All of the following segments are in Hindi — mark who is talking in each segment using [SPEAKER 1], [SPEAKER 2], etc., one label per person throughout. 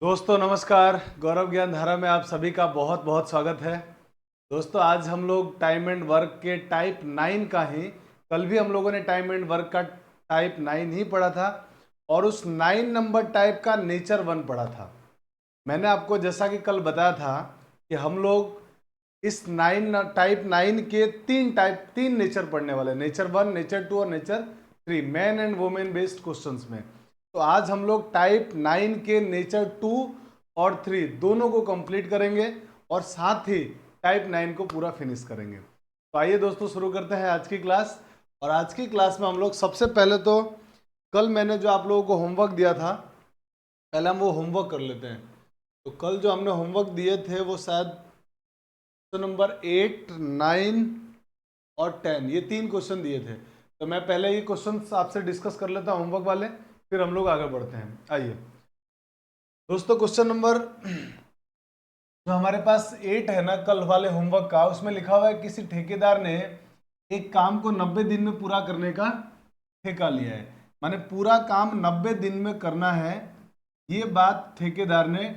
[SPEAKER 1] दोस्तों नमस्कार। गौरव ज्ञान धारा में आप सभी का बहुत बहुत स्वागत है। दोस्तों आज हम लोग टाइम एंड वर्क के टाइप 9 का ही, कल भी हम लोगों ने टाइम एंड वर्क का टाइप 9 ही पढ़ा था और उस 9 नंबर टाइप का नेचर 1 पढ़ा था। मैंने आपको जैसा कि कल बताया था कि हम लोग इस टाइप 9 के तीन नेचर पढ़ने वाले, नेचर 1, नेचर 2 और nature 3, man and women based questions में। तो आज हम लोग टाइप 9 के नेचर 2 और 3 दोनों को कंप्लीट करेंगे और साथ ही टाइप 9 को पूरा फिनिश करेंगे। तो आइए दोस्तों शुरू करते हैं आज की क्लास। और आज की क्लास में हम लोग सबसे पहले तो कल मैंने जो आप लोगों को होमवर्क दिया था, पहले हम वो होमवर्क कर लेते हैं। तो कल जो हमने होमवर्क दिए थे वो शायद क्वेश्चन नंबर 8, 9 और 10, ये 3 क्वेश्चन दिए थे। तो मैं पहले ये क्वेश्चन आपसे डिस्कस कर लेता हूँ होमवर्क वाले, फिर हम लोग आगे बढ़ते हैं। आइए दोस्तों, क्वेश्चन नंबर जो हमारे पास 8 है ना कल वाले होमवर्क का, उसमें लिखा हुआ है किसी ठेकेदार ने एक काम को 90 दिन में पूरा करने का ठेका लिया है। माने पूरा काम 90 दिन में करना है, ये बात ठेकेदार ने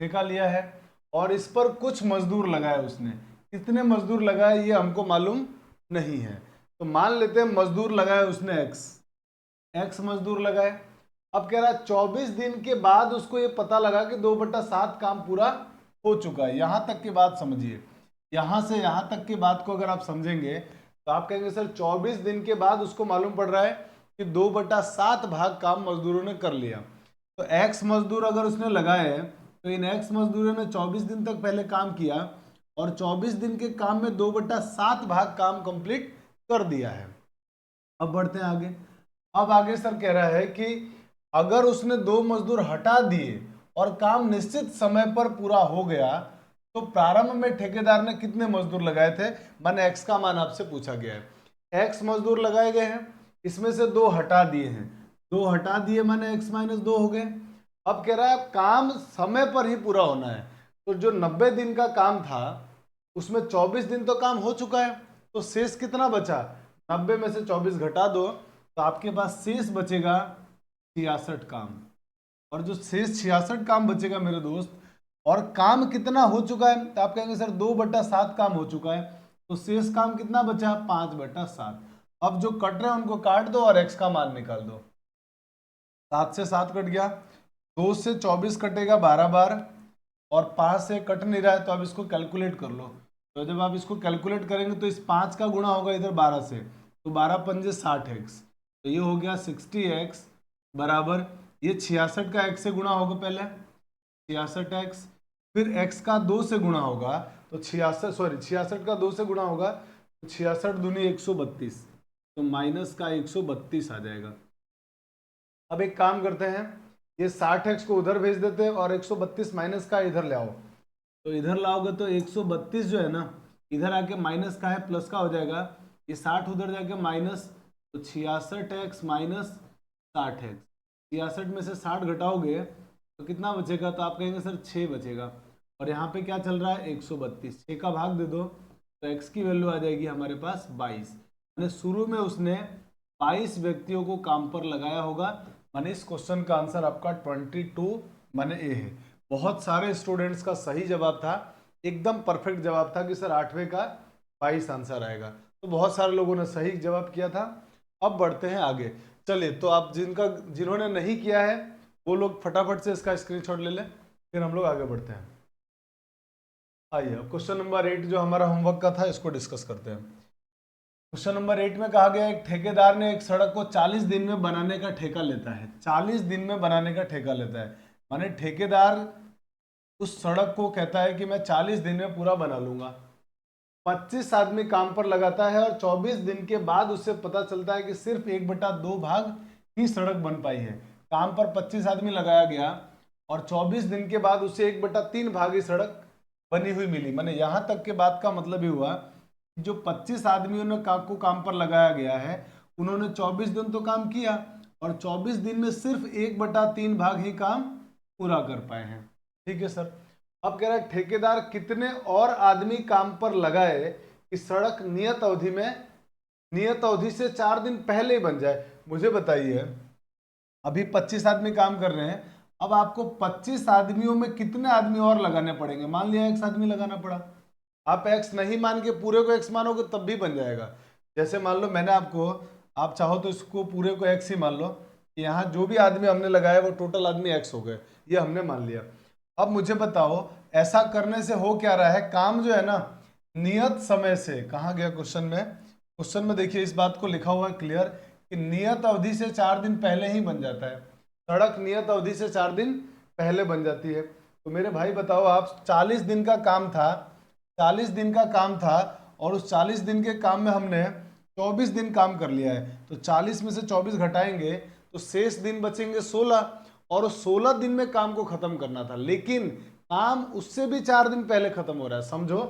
[SPEAKER 1] ठेका लिया है और इस पर कुछ मजदूर लगाए उसने। कितने मजदूर लगाए ये हमको मालूम नहीं है, तो मान लेते हैं मजदूर लगाए उसने एक्स मजदूर लगाए। अब कह रहा है 24 दिन के बाद उसको ये पता लगा कि 2/7 काम पूरा हो चुका है। यहां तक की बात समझिए, यहां से यहां तक की बात को अगर आप समझेंगे तो आप कहेंगे सर 24 दिन के बाद उसको मालूम पड़ रहा है कि 2/7 भाग काम मजदूरों ने कर लिया। तो एक्स मजदूर अगर उसने लगाए तो इन एक्स मजदूरों ने 24 दिन तक पहले काम किया और 24 दिन के काम में 2/7 भाग काम कंप्लीट कर दिया है। अब बढ़ते हैं आगे। अब आगे सर कह रहा है कि अगर उसने 2 मजदूर हटा दिए और काम निश्चित समय पर पूरा हो गया तो प्रारंभ में ठेकेदार ने कितने मजदूर लगाए थे। माने एक्स का मान आपसे पूछा गया है। एक्स मजदूर लगाए गए हैं, इसमें से 2 हटा दिए हैं, 2 हटा दिए माने x - 2 हो गए। अब कह रहा है काम समय पर ही पूरा होना है। तो जो 90 दिन का काम था उसमें 24 दिन तो काम हो चुका है, तो शेष कितना बचा? 90 में से 24 घटा दो तो आपके पास शेष बचेगा 66 काम। और जो शेष 66 काम बचेगा मेरे दोस्त, और काम कितना हो चुका है तो आप कहेंगे सर 2/7 काम हो चुका है, तो शेष काम कितना बचा? 5/7। अब जो कट रहे हैं उनको काट दो और एक्स का मान निकाल दो। 7 से 7 कट गया, 2 से 24 कटेगा 12 बार, और 5 से कट नहीं रहा है तो अब इसको कैलकुलेट कर लो। तो जब आप इसको कैलकुलेट करेंगे तो इस 5 का गुणा होगा इधर 12 से, तो 12 पंजे 60x, तो ये हो गया 60x बराबर, ये 66 का x से गुणा होगा पहले 66x, फिर x का 2 से गुणा होगा तो 66 का 2 से गुणा होगा तो 66 दूनी 132, तो माइनस का 132 आ जाएगा। अब एक काम करते हैं, ये 60x को उधर भेज देते हैं और 132 माइनस का इधर ले आओ। तो इधर लाओगे तो 132 जो है ना, इधर आके माइनस का है प्लस का हो जाएगा, ये 60 उधर जाके माइनस, तो 66x माइनस 60x, 66 में से 60 घटाओगे तो कितना बचेगा? तो आप कहेंगे सर 6 बचेगा, और यहाँ पे क्या चल रहा है? 132, 6 का भाग दे दो तो x की वैल्यू आ जाएगी हमारे पास 22। मैंने शुरू में उसने 22 व्यक्तियों को काम पर लगाया होगा, माने इस क्वेश्चन का आंसर आपका 22 माने ए है। बहुत सारे स्टूडेंट्स का सही जवाब था, एकदम परफेक्ट जवाब था कि सर 8वें का 22 आंसर आएगा। तो बहुत सारे लोगों ने सही जवाब किया था। अब बढ़ते हैं आगे। चलिए, तो आप जिन्होंने नहीं किया है वो लोग फटाफट से इसका स्क्रीनशॉट ले लें, फिर हम लोग आगे बढ़ते हैं। आइए अब क्वेश्चन नंबर 8 जो हमारा होमवर्क का था इसको डिस्कस करते हैं। क्वेश्चन नंबर 8 में कहा गया एक ठेकेदार ने एक सड़क को 40 दिन में बनाने का ठेका लेता है। 40 दिन में बनाने का ठेका लेता है, माने ठेकेदार उस सड़क को कहता है कि मैं 40 दिन में पूरा बना लूंगा। 25 आदमी काम पर लगाता है और 24 दिन के बाद उससे पता चलता है कि सिर्फ 1/2 भाग ही सड़क बन पाई है। काम पर 25 आदमी लगाया गया और 24 दिन के बाद उसे 1/3 भाग ही सड़क बनी हुई मिली। माने यहां तक के बात का मतलब ही हुआ कि जो 25 आदमियों ने को काम पर लगाया गया है उन्होंने 24 दिन तो काम किया और 24 दिन में सिर्फ 1/3 भाग ही काम पूरा कर पाए हैं। ठीक है सर। अब कह रहा है ठेकेदार कितने और आदमी काम पर लगाए कि सड़क नियत अवधि से 4 दिन पहले ही बन जाए। मुझे बताइए, अभी 25 आदमी काम कर रहे हैं अब आपको 25 आदमियों में कितने आदमी और लगाने पड़ेंगे? मान लिया x आदमी लगाना पड़ा, आप x नहीं मान के पूरे को x मानोगे तब भी बन जाएगा। जैसे मान लो मैंने आपको, आप चाहो तो इसको पूरे को x ही मान लो, कि यहाँ जो भी आदमी हमने लगाया वो टोटल आदमी x हो गए, ये हमने मान लिया। अब मुझे बताओ ऐसा करने से हो क्या रहा है? काम जो है ना नियत समय से, कहाँ गया क्वेश्चन में? क्वेश्चन में देखिए इस बात को लिखा हुआ है क्लियर कि नियत अवधि से 4 दिन पहले ही बन जाता है। सड़क नियत अवधि से 4 दिन पहले बन जाती है। तो मेरे भाई बताओ, आप 40 दिन का काम था, 40 दिन का काम था और उस 40 दिन के काम में हमने 24 दिन काम कर लिया है, तो 40 में से 24 घटाएंगे तो शेष दिन बचेंगे 16, और उस 16 दिन में काम को खत्म करना था, लेकिन काम उससे भी 4 दिन पहले खत्म हो रहा है। समझो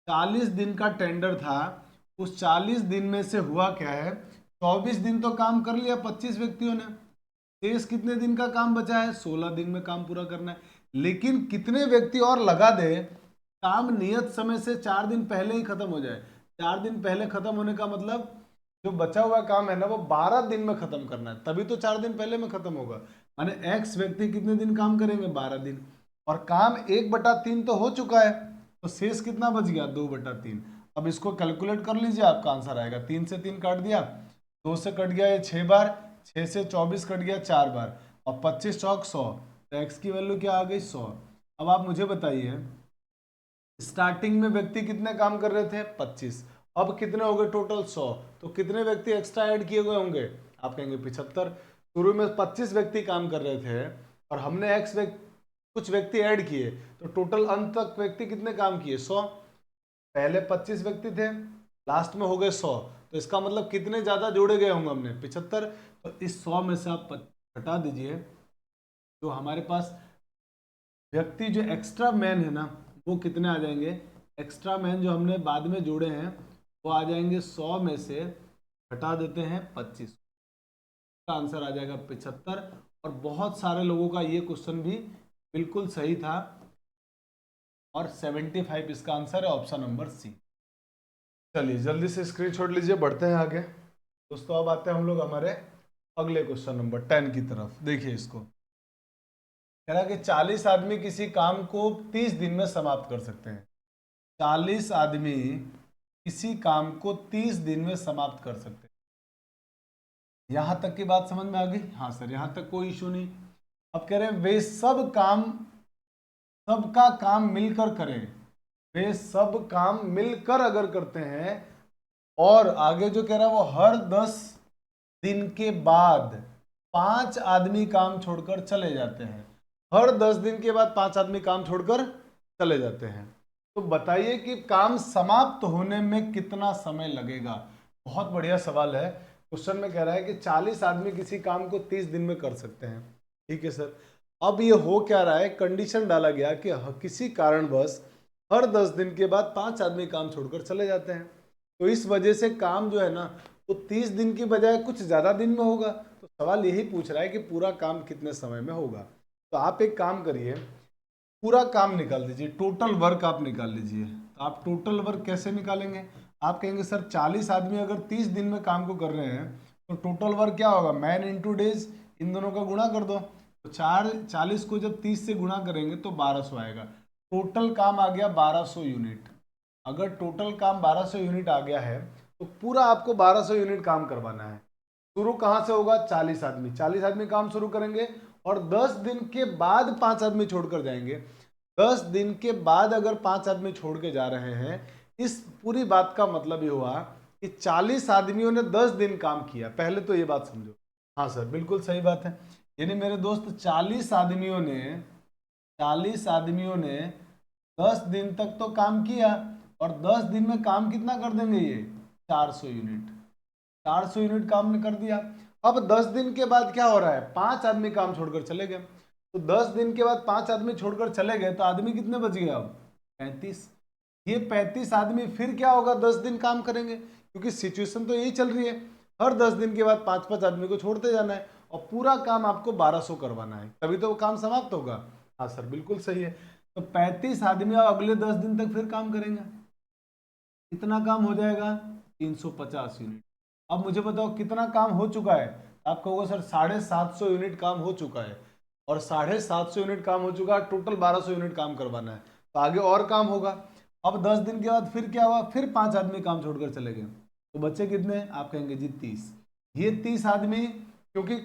[SPEAKER 1] 40 दिन का टेंडर था, उस 40 दिन में से हुआ क्या है, 24 दिन तो काम कर लिया 25 व्यक्तियों ने, शेष कितने दिन का काम बचा है? 16 दिन में काम पूरा करना है। लेकिन कितने व्यक्ति और लगा दे, काम नियत समय से 4 दिन पहले ही खत्म हो जाए। 4 दिन पहले खत्म होने का मतलब जो बचा हुआ काम है ना वो 12 दिन में खत्म करना है, तभी तो 4 दिन पहले में खत्म होगा। माने x व्यक्ति कितने दिन काम करेंगे? 12 दिन, और काम 1/3 तो हो चुका है, तो शेष कितना बच गया? 2/3। अब इसको कैलकुलेट कर लीजिए, आपका आंसर आएगा। 3 से 3 काट दिया, 2 से कट गया ये 6 बार, 6 से 24 कट गया 4 बार, और 25 चौक 100, तो x की वैल्यू क्या आ गई? 100। अब आप मुझे बताइए स्टार्टिंग में व्यक्ति कितने काम कर रहे थे? 25, अब कितने हो गए टोटल? 100, तो कितने व्यक्ति एक्स्ट्रा ऐड किए गए होंगे? आप कहेंगे 75। शुरू में 25 व्यक्ति काम कर रहे थे और हमने कुछ व्यक्ति ऐड किए, तो टोटल अंत तक व्यक्ति कितने काम किए? 100। पहले 25 व्यक्ति थे, लास्ट में हो गए 100, तो इसका मतलब कितने ज्यादा जोड़े गए होंगे? हमने 75। तो इस 100 में से आप हटा दीजिए, तो हमारे पास व्यक्ति जो एक्स्ट्रा मैन है ना वो कितने आ जाएंगे? एक्स्ट्रा मैन जो हमने बाद में जोड़े हैं वो आ जाएंगे 100 में से हटा देते हैं 25, का आंसर आ जाएगा 75। और बहुत सारे लोगों का ये क्वेश्चन भी बिल्कुल सही था, और 75 इसका आंसर है, ऑप्शन नंबर सी। चलिए जल्दी से स्क्रीनशॉट लीजिए, बढ़ते हैं आगे। दोस्तों अब आते हैं हम लोग हमारे अगले क्वेश्चन नंबर 10 की तरफ। देखिए इसको कह रहा कि 40 आदमी किसी काम को 30 दिन में समाप्त कर सकते हैं। 40 आदमी किसी काम को 30 दिन में समाप्त कर सकते हैं। यहां तक की बात समझ में आ गई? हाँ सर, यहां तक कोई इशू नहीं। अब कह रहे हैं वे सब काम, सबका काम मिलकर करें, वे सब काम मिलकर अगर करते हैं, और आगे जो कह रहा है वो हर 10 दिन के बाद 5 आदमी काम छोड़कर चले जाते हैं। हर 10 दिन के बाद 5 आदमी काम छोड़कर चले जाते हैं। तो बताइए कि काम समाप्त होने में कितना समय लगेगा? बहुत बढ़िया सवाल है। क्वेश्चन में कह रहा है कि 40 आदमी किसी काम को 30 दिन में कर सकते हैं। ठीक है सर। अब ये हो क्या रहा है? कंडीशन डाला गया कि किसी कारणवश हर 10 दिन के बाद 5 आदमी काम छोड़कर चले जाते हैं, तो इस वजह से काम जो है ना वो 30 दिन की बजाय कुछ ज़्यादा दिन में होगा। तो सवाल यही पूछ रहा है कि पूरा काम कितने समय में होगा। तो आप एक काम करिए, पूरा काम निकाल दीजिए, टोटल वर्क आप निकाल लीजिए। तो आप टोटल वर्क कैसे निकालेंगे? आप कहेंगे सर 40 आदमी अगर 30 दिन में काम को कर रहे हैं तो टोटल वर्क क्या होगा? मैन इंटू डेज, इन दोनों का गुणा कर दो। तो 40 को जब 30 से गुणा करेंगे तो 1200 आएगा। टोटल काम आ गया 1200 यूनिट। अगर टोटल काम 1200 यूनिट आ गया है तो पूरा आपको 1200 यूनिट काम करवाना है। शुरू कहाँ से होगा? 40 आदमी, 40 आदमी काम शुरू करेंगे और 10 दिन के बाद 5 आदमी छोड़कर जाएंगे। 10 दिन के बाद अगर 5 आदमी छोड़ के जा रहे हैं, इस पूरी बात का मतलब ये हुआ कि 40 आदमियों ने 10 दिन काम किया। पहले तो ये बात समझो। हाँ सर बिल्कुल सही बात है। यानी मेरे दोस्त 40 आदमियों ने 10 दिन तक तो काम किया, और 10 दिन में काम कितना कर देंगे? ये 400 यूनिट। 400 यूनिट काम ने कर दिया। अब 10 दिन के बाद क्या हो रहा है? 5 आदमी काम छोड़कर चले गए। तो 10 दिन के बाद 5 आदमी छोड़कर चले गए तो आदमी कितने बच गए? अब 35। ये 35 आदमी फिर क्या होगा? 10 दिन काम करेंगे, क्योंकि सिचुएशन तो यही चल रही है, हर 10 दिन के बाद 5-5 आदमी को छोड़ते जाना है और पूरा काम आपको 1200 करवाना है, तभी तो वो काम समाप्त होगा। हाँ सर बिल्कुल सही है। तो 35 आदमी अब अगले 10 दिन तक फिर काम करेंगे। कितना काम हो जाएगा? 350 यूनिट। अब मुझे बताओ कितना काम हो चुका है? आप कहोगे सर 750 यूनिट काम हो चुका है। और 750 यूनिट काम हो चुका, टोटल 1200 यूनिट काम करवाना है, तो आगे और काम होगा। अब 10 दिन के बाद फिर क्या हुआ, फिर 5 आदमी काम छोड़कर चले गए, तो बच्चे कितने, आप कहेंगे जी 30। ये 30 आदमी, क्योंकि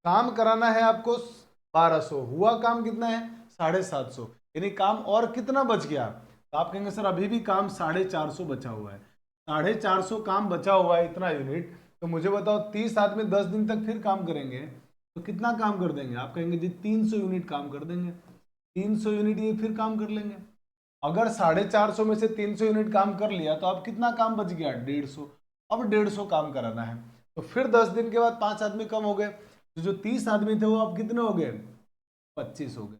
[SPEAKER 1] काम कराना है आपको 1200, हुआ काम कितना है 750, यानी काम और कितना बच गया, तो आप कहेंगे सर अभी भी काम 450 बचा हुआ है। 450 काम बचा हुआ है, इतना यूनिट, तो मुझे बताओ 30 आदमी 10 दिन तक फिर काम करेंगे तो कितना काम कर देंगे, आप कहेंगे जी 300 यूनिट काम कर देंगे। 300 यूनिट ये फिर काम कर लेंगे। अगर 450 में से 300 यूनिट काम कर लिया तो अब कितना काम बच गया, 150। अब 150 काम कराना है, तो फिर 10 दिन के बाद 5 आदमी कम हो गए, तो जो 30 आदमी थे वो अब कितने हो गए, 25 हो गए।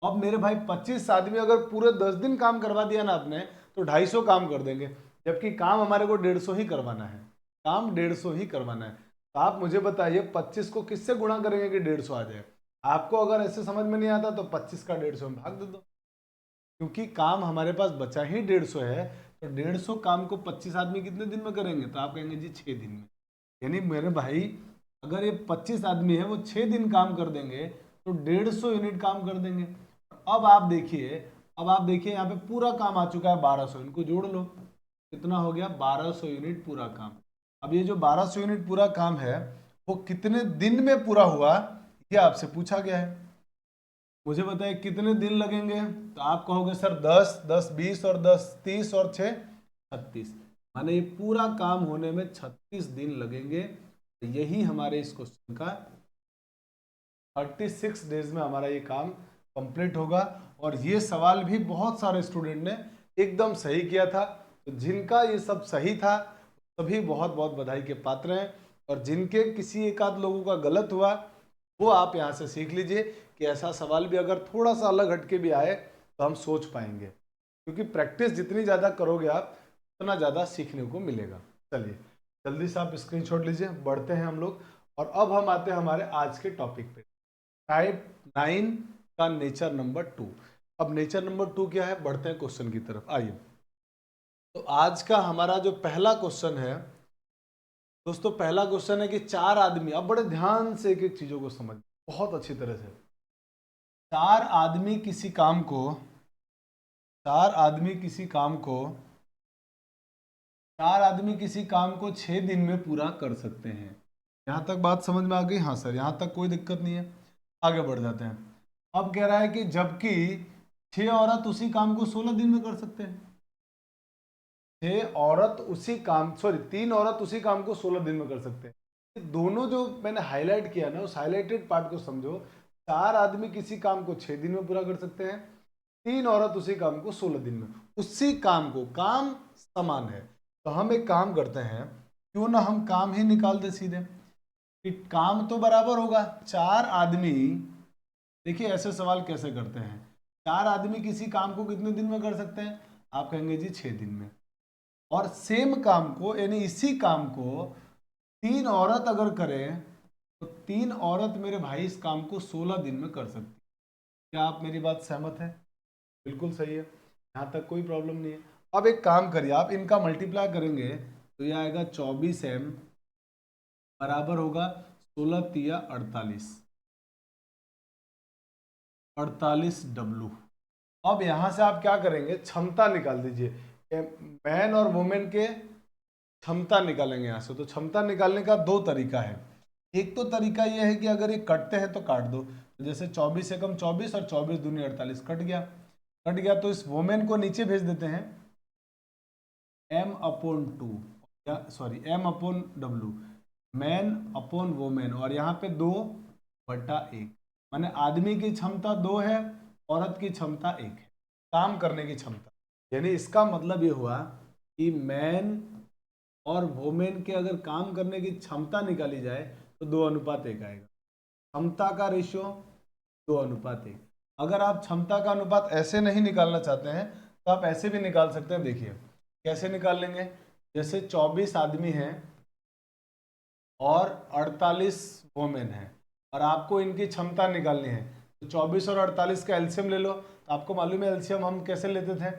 [SPEAKER 1] अब मेरे भाई 25 आदमी अगर पूरे 10 दिन काम करवा दिया ना आपने, तो 250 काम कर देंगे, जबकि काम हमारे को 150 ही करवाना है, काम 150 ही करवाना है। तो आप मुझे बताइए 25 को किससे गुणा करेंगे कि 150 आ जाए। आपको अगर ऐसे समझ में नहीं आता तो 25 का 150 में भाग दे दो, क्योंकि काम हमारे पास बचा ही 150 है, तो 150 काम को 25 आदमी कितने दिन में करेंगे, तो आप कहेंगे जी 6 दिन में। यानी मेरे भाई अगर ये 25 आदमी है वो 6 दिन काम कर देंगे तो 150 यूनिट काम कर देंगे। अब आप देखिए, यहाँ पे पूरा काम आ चुका है 1200, इनको जोड़ लो, कितना हो गया 1200 यूनिट पूरा काम। अब ये जो 1200 यूनिट पूरा काम है वो कितने दिन में पूरा हुआ, ये आपसे पूछा गया है। मुझे बताइए कितने दिन लगेंगे, तो आप कहोगे सर 10, 10 20 और 10 30 और 6 36, माने ये पूरा काम होने में 36 दिन लगेंगे। तो यही हमारे इस क्वेश्चन का 36 डेज में हमारा ये काम कंप्लीट होगा। और ये सवाल भी बहुत सारे स्टूडेंट ने एकदम सही किया था, तो जिनका ये सब सही था सभी बहुत बहुत बधाई के पात्र हैं, और जिनके किसी एक आध लोगों का गलत हुआ वो आप यहाँ से सीख लीजिए कि ऐसा सवाल भी अगर थोड़ा सा अलग हटके भी आए तो हम सोच पाएंगे, क्योंकि प्रैक्टिस जितनी ज़्यादा करोगे आप उतना ज़्यादा सीखने को मिलेगा। चलिए जल्दी से आप स्क्रीनशॉट लीजिए, बढ़ते हैं हम लोग। और अब हम आते हैं हमारे आज के टॉपिक पे, टाइप 9 का नेचर नंबर 2। अब नेचर नंबर 2 क्या है, बढ़ते हैं क्वेश्चन की तरफ, आइए। तो आज का हमारा जो पहला क्वेश्चन है दोस्तों, पहला क्वेश्चन है कि 4 आदमी, अब बड़े ध्यान से एक एक चीजों को समझ बहुत अच्छी तरह से। 4 आदमी किसी काम को 4 आदमी किसी काम को 4 आदमी किसी काम को 6 दिन में पूरा कर सकते हैं। यहां तक बात समझ में आ गई, हाँ सर यहां तक कोई दिक्कत नहीं है, आगे बढ़ जाते हैं। अब कह रहा है कि जबकि 6 औरत उसी काम को 16 दिन में कर सकते हैं। 3 औरत उसी काम को 16 दिन में कर सकते हैं। दोनों जो मैंने हाईलाइट किया ना, उस हाईलाइटेड पार्ट को समझो। 4 आदमी किसी काम को 6 दिन में पूरा कर सकते हैं, 3 औरत उसी काम को 16 दिन में। उसी काम को, काम समान है, तो हम एक काम करते हैं, क्यों ना हम काम ही निकाल दे सीधे, कि काम तो बराबर होगा 4 आदमी। देखिए ऐसे सवाल कैसे करते हैं, 4 आदमी किसी काम को कितने दिन में कर सकते हैं, आप कहेंगे जी 6 दिन में। और सेम काम को, यानी इसी काम को 3 औरत अगर करें तो 3 औरत मेरे भाई इस काम को 16 दिन में कर सकती। क्या आप मेरी बात सहमत है, बिल्कुल सही है, यहाँ तक कोई प्रॉब्लम नहीं है। अब एक काम करिए, आप इनका मल्टीप्लाई करेंगे तो यह आएगा 24m बराबर होगा 16 तिया 48W। अब यहां से आप क्या करेंगे, क्षमता निकाल दीजिए, मैन और वुमेन के क्षमता निकालेंगे यहाँ से। तो क्षमता निकालने का 2 तरीका है। एक तो तरीका यह है कि अगर ये कटते हैं तो काट दो, तो जैसे 24 से कम 24 और 24 दूनी 48, कट गया। तो इस वोमेन को नीचे भेज देते हैं m/2, या sorry m/w, man upon women, और यहाँ पे 2/1, माने आदमी की क्षमता 2 है, औरत की क्षमता 1 है, काम करने की क्षमता। यानी इसका मतलब ये हुआ कि मैन और वोमेन के अगर काम करने की क्षमता निकाली जाए तो 2:1 आएगा। क्षमता का रेशियो 2:1। अगर आप क्षमता का अनुपात ऐसे नहीं निकालना चाहते हैं तो आप ऐसे भी निकाल सकते हैं। देखिए कैसे निकाल लेंगे, जैसे 24 आदमी हैं और 48 वोमेन है, और आपको इनकी क्षमता निकालनी है, तो 24 और 48 का एलसीएम ले लो। तो आपको मालूम है एलसीएम हम कैसे लेते थे,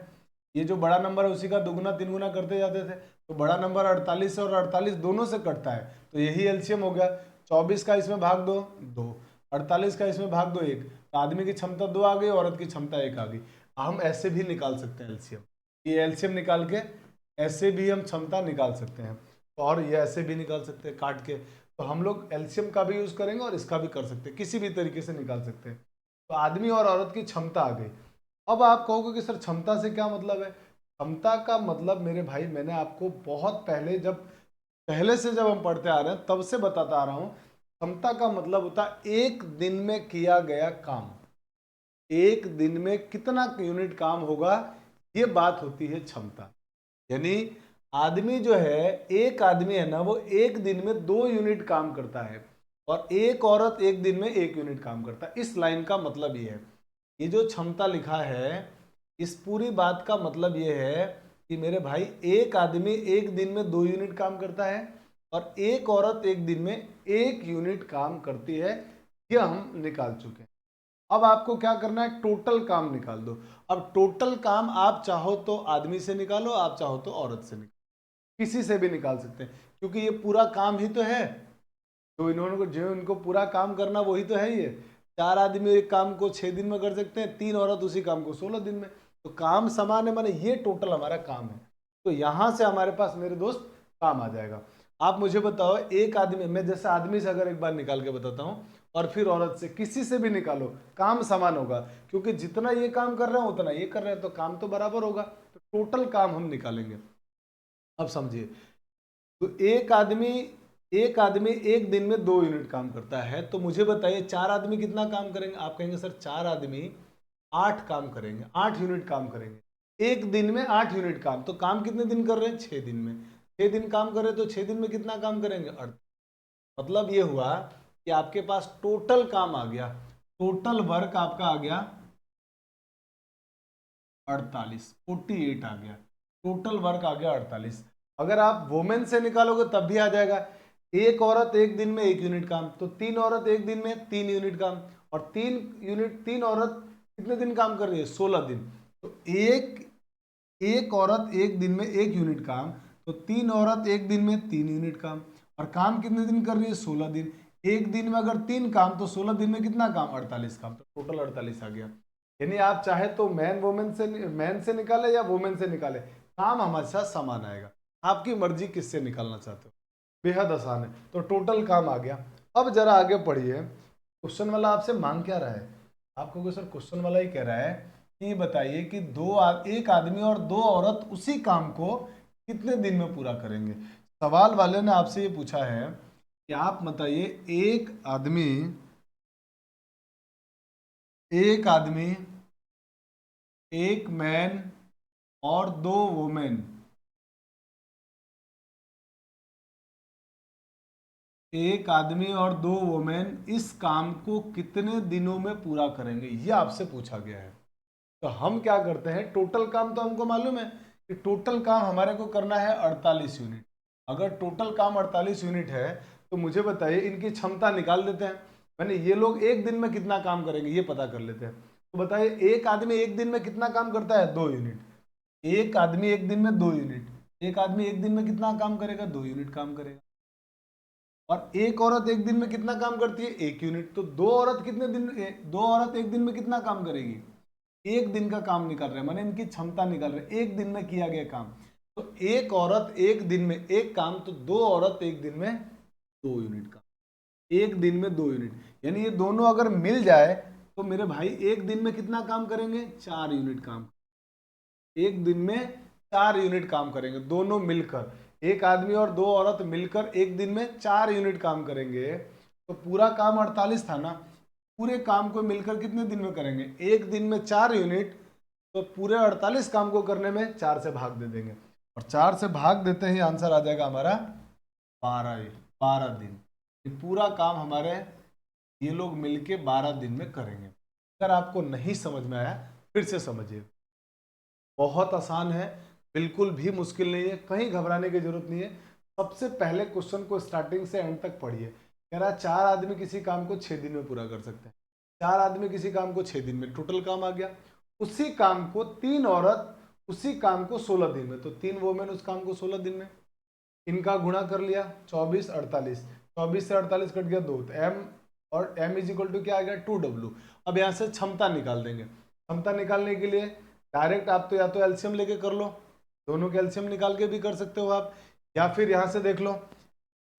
[SPEAKER 1] ये जो बड़ा नंबर है उसी का 2 गुना 3 गुना करते जाते थे, तो बड़ा नंबर 48 और 48 दोनों से कटता है, तो यही एलसीएम हो गया। 24 का इसमें भाग दो 2, 48 का इसमें भाग दो 1, तो आदमी की क्षमता 2 आ गई, औरत की क्षमता 1 आ गई। हम ऐसे भी निकाल सकते हैं एलसीएम, ये एलसीएम निकाल के ऐसे भी हम क्षमता निकाल सकते हैं, और ये ऐसे भी निकाल सकते हैं काट के। तो हम लोग एलसीएम का भी यूज करेंगे और इसका भी कर सकते हैं, किसी भी तरीके से निकाल सकते हैं। तो आदमी और औरत की क्षमता आ गई। अब आप कहोगे कि सर क्षमता से क्या मतलब है? क्षमता का मतलब मेरे भाई, मैंने आपको बहुत पहले जब हम पढ़ते आ रहे हैं तब से बताता आ रहा हूं, क्षमता का मतलब होता है एक दिन में किया गया काम। एक दिन में कितना यूनिट काम होगा, ये बात होती है क्षमता। यानी आदमी जो है, एक आदमी है ना, वो एक दिन में 2 यूनिट काम करता है, और एक औरत एक दिन में 1 यूनिट काम करता है। इस लाइन का मतलब ये है, ये जो क्षमता लिखा है, इस पूरी बात का मतलब ये है कि मेरे भाई एक आदमी एक दिन में 2 यूनिट काम करता है, और एक औरत एक दिन में 1 यूनिट काम करती है। ये हम निकाल चुके हैं। अब आपको क्या करना है, टोटल काम निकाल दो। अब टोटल काम आप चाहो तो आदमी से निकालो, आप चाहो तो औरत से निकालो, किसी से भी निकाल सकते हैं, क्योंकि ये पूरा काम ही तो है जो इनको पूरा काम करना, वही तो है। ये 4 आदमी एक काम को 6 दिन में कर सकते हैं, 3 औरत उसी काम को 16 दिन में। तो काम समान है, माने ये टोटल हमारा काम है। तो यहां से हमारे पास मेरे दोस्त काम आ जाएगा। आप मुझे बताओ, एक आदमी, मैं जैसे आदमी से अगर एक बार निकाल के बताता हूं, और फिर औरत से, किसी से भी निकालो, काम समान होगा, क्योंकि जितना ये काम कर रहे हैं उतना ये कर रहे हैं, तो काम तो बराबर होगा। तो टोटल काम हम निकालेंगे। अब समझिए, तो एक आदमी एक दिन में 2 यूनिट काम करता है, तो मुझे बताइए 4 आदमी कितना काम करेंगे? आप कहेंगे सर 4 आदमी 8 काम करेंगे, 8 यूनिट काम करेंगे। एक दिन में 8 यूनिट काम, तो काम कितने दिन कर रहे हैं? 6 दिन में। 6 दिन काम कर रहे हैं, तो 6 दिन में कितना काम करेंगे? 8। मतलब ये हुआ कि आपके पास टोटल काम आ गया, टोटल वर्क आपका आ गया 48, 48 आ गया, टोटल वर्क आ गया 48। अगर आप वुमेन से निकालोगे तब भी आ जाएगा। एक औरत एक दिन में 1 यूनिट काम, तो 3 औरत एक दिन में 3 यूनिट काम, और 3 औरत कितने दिन काम कर रही है? 16 दिन। तो एक औरत एक दिन में 1 यूनिट काम, तो 3 औरत एक दिन में 3 यूनिट काम, और काम कितने दिन कर रही है? 16 दिन। एक दिन में अगर 3 काम, तो 16 दिन में कितना काम? 48 काम। तो टोटल 48 आ गया। यानी आप चाहे तो मैन से निकाले या वुमेन से निकाले, काम हमेशा समान आएगा। आपकी मर्जी किससे निकालना चाहते हो, बेहद आसान है। तो टोटल काम आ गया। अब जरा आगे पढ़िए, क्वेश्चन वाला आपसे मांग क्या रहा है? आपको सर क्वेश्चन वाला ही कह रहा है कि बताइए कि एक आदमी और 2 औरत उसी काम को कितने दिन में पूरा करेंगे। सवाल वाले ने आपसे ये पूछा है कि आप बताइए, एक आदमी, एक मैन और 2 वुमेन, एक आदमी और 2 वुमेन इस काम को कितने दिनों में पूरा करेंगे, ये आपसे पूछा गया है। तो हम क्या करते हैं, टोटल काम तो हमको मालूम है कि टोटल काम हमारे को करना है 48 यूनिट। अगर टोटल काम 48 यूनिट है, तो मुझे बताइए इनकी क्षमता निकाल देते हैं। मैंने ये लोग एक दिन में कितना काम करेंगे ये पता कर लेते हैं। तो बताइए, एक आदमी एक दिन में कितना काम करता है? 2 यूनिट। एक आदमी एक दिन में 2 यूनिट। एक आदमी एक दिन में कितना काम करेगा? 2 यूनिट काम करेगा। और एक औरत एक दिन में कितना काम करती है? 1 यूनिट। तो 2 औरत एक दिन में कितना काम करेगी? एक दिन का काम निकाल रहे हैं, माने इनकी क्षमता निकाल रहे हैं, एक दिन में किया गया काम। तो एक औरत एक दिन में 1 काम, तो 2 औरत एक दिन में 2 यूनिट काम, एक दिन में 2 यूनिट। यानी ये दोनों अगर मिल जाए, तो मेरे भाई एक दिन में कितना काम करेंगे? 4 यूनिट काम। एक दिन में 4 यूनिट काम करेंगे दोनों मिलकर। एक आदमी और 2 औरत मिलकर एक दिन में 4 यूनिट काम करेंगे। तो पूरा काम 48 था ना, पूरे काम को मिलकर कितने दिन में करेंगे? एक दिन में 4 यूनिट। तो पूरे 48 काम को करने में 4 से भाग दे देंगे, और 4 से भाग देते ही आंसर आ जाएगा हमारा 12 दिन। ये पूरा काम हमारे ये लोग मिलके 12 दिन में करेंगे। अगर आपको नहीं समझ में आया, फिर से समझिए, बहुत आसान है, बिल्कुल भी मुश्किल नहीं है, कहीं घबराने की जरूरत नहीं है। सबसे पहले क्वेश्चन को स्टार्टिंग से एंड तक पढ़िए। कह रहा है 4 आदमी किसी काम को 6 दिन में पूरा कर सकते हैं। 4 आदमी किसी काम को 6 दिन में, टोटल काम आ गया। उसी काम को 3 औरत उसी काम को 16 दिन में, तो 3 वोमेन उस काम को 16 दिन में। इनका गुणा कर लिया, 24 48, 24 से 48 कट गया 2, तो m और m इज इक्वल टू क्या आ गया 2w। अब यहाँ से क्षमता निकाल देंगे। क्षमता निकालने के लिए डायरेक्ट आप तो या तो एलसीएम लेके कर लो, दोनों के एलसीएम निकाल के भी कर सकते हो आप, या फिर यहाँ से देख लो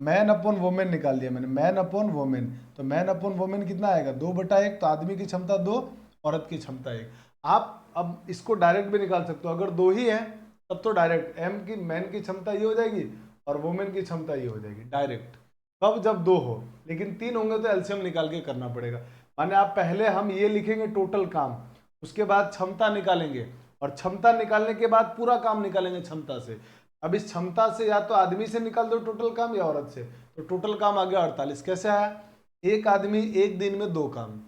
[SPEAKER 1] मैन अपॉन वोमेन निकाल दिया मैंने, मैन अपॉन वोमेन, तो मैन अपॉन वोमेन कितना आएगा 2/1, तो आदमी की क्षमता 2, औरत की क्षमता 1। आप अब इसको डायरेक्ट भी निकाल सकते हो, अगर 2 ही है तब तो डायरेक्ट एम की मैन की क्षमता ये हो जाएगी और वोमेन की क्षमता ये हो जाएगी डायरेक्ट। कब? जब 2 हो, लेकिन 3 होंगे तो एलसीएम निकाल के करना पड़ेगा। माने आप पहले हम ये लिखेंगे टोटल काम, उसके बाद क्षमता निकालेंगे, और क्षमता निकालने के बाद पूरा काम निकालेंगे क्षमता से। अब इस क्षमता से या तो आदमी से निकाल दो टोटल काम या औरत से, तो टोटल काम आ गया 48। कैसे आया? एक आदमी एक दिन में 2 काम,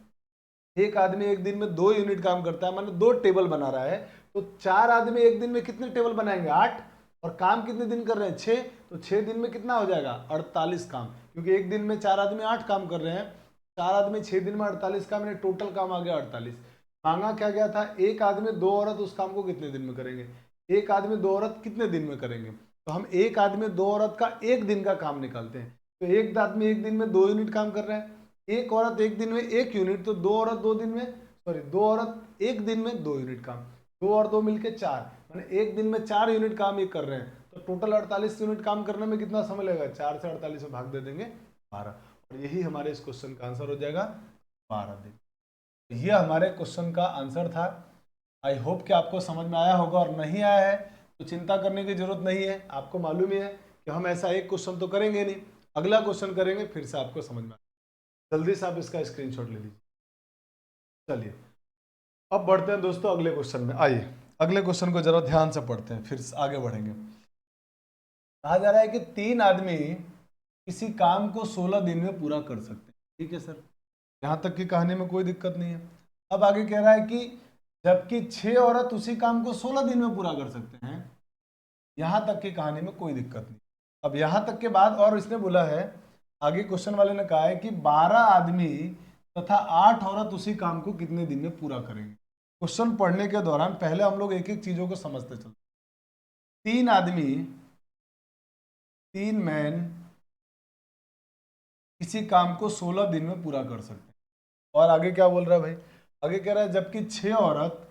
[SPEAKER 1] एक आदमी एक दिन में 2 यूनिट काम करता है, माने 2 टेबल बना रहा है, तो 4 आदमी एक दिन में कितने टेबल बनाएंगे 8, और काम कितने दिन कर रहे हैं 6, तो 6 दिन में कितना हो जाएगा 48 काम, क्योंकि एक दिन में 4 आदमी 8 काम कर रहे हैं, 4 आदमी 6 दिन में 48 काम, यानी टोटल काम आ गया 48। मांगा क्या गया था? एक आदमी 2 औरत उस काम को कितने दिन में करेंगे, एक आदमी 2 औरत कितने दिन में करेंगे, तो हम एक आदमी 2 औरत का एक दिन का काम निकालते हैं। तो एक आदमी एक दिन में 2 यूनिट काम कर रहे हैं, एक औरत एक दिन में 1 यूनिट, तो 2 औरत 2 दिन में, सॉरी 2 औरत एक दिन में 2 यूनिट काम, 2 और 2 मिलके 4, मैंने एक दिन में 4 यूनिट काम ये कर रहे हैं, तो टोटल 48 यूनिट काम करने में कितना समय लगेगा? 4 से 48 में भाग दे देंगे 12, और यही हमारे इस क्वेश्चन का आंसर हो जाएगा 12 दिन। ये हमारे क्वेश्चन का आंसर था। आई होप कि आपको समझ में आया होगा, और नहीं आया है तो चिंता करने की जरूरत नहीं है, आपको मालूम ही है कि हम ऐसा एक क्वेश्चन तो करेंगे नहीं, अगला क्वेश्चन करेंगे फिर से आपको समझ में आएगा। जल्दी से आप इसका स्क्रीनशॉट ले लीजिए। चलिए अब बढ़ते हैं दोस्तों अगले क्वेश्चन में। आइए अगले क्वेश्चन को जरा ध्यान से पढ़ते हैं, फिर आगे बढ़ेंगे। कहा जा रहा है कि 3 आदमी किसी काम को 16 दिन में पूरा कर सकते हैं। ठीक है सर, यहाँ तक की कहानी में कोई दिक्कत नहीं है। अब आगे कह रहा है कि जबकि 6 औरत उसी काम को 16 दिन में पूरा कर सकते हैं। यहाँ तक की कहानी में कोई दिक्कत नहीं। अब यहाँ तक के बाद और इसने बोला है, आगे क्वेश्चन वाले ने कहा है कि 12 आदमी तथा 8 औरत उसी काम को कितने दिन में पूरा करेंगे। क्वेश्चन पढ़ने के दौरान पहले हम लोग एक एक चीजों को समझते चलते। 3 आदमी, 3 मैन किसी काम को 16 दिन में पूरा कर सकते हैं। और आगे क्या बोल रहा है भाई? आगे कह रहा है जबकि 6 औरत,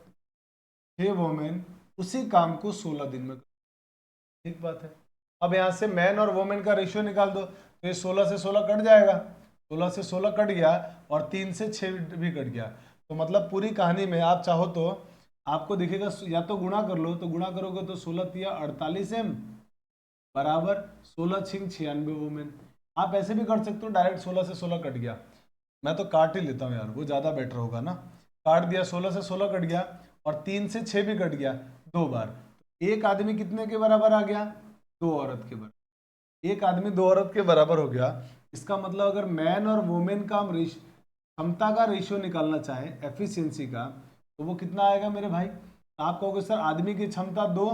[SPEAKER 1] 6 वोमेन उसी काम को 16 दिन में। ठीक बात है। अब यहाँ से मैन और वोमेन का रेशियो निकाल दो, तो ये 16 से 16 कट जाएगा, 16 से 16 कट गया, और 3 से 6 भी कट गया। तो मतलब पूरी कहानी में आप चाहो तो आपको दिखेगा, या तो गुणा कर लो, तो गुणा करोगे तो 16 तिया 48 m बराबर 16 छिंग 96 वोमेन। आप ऐसे भी कर सकते हो, डायरेक्ट 16 से 16 कट गया, मैं तो काट ही लेता हूँ यार, वो ज़्यादा बेटर होगा ना। काट दिया, 16 से 16 कट गया, और 3 से 6 भी कट गया 2 बार। एक आदमी कितने के बराबर आ गया? 2 औरत के बराबर। एक आदमी 2 औरत के बराबर हो गया। इसका मतलब अगर मैन और वुमेन का हम क्षमता का रेशियो निकालना चाहें, एफिशिएंसी का, तो वो कितना आएगा मेरे भाई? आप कहोगे सर आदमी की क्षमता 2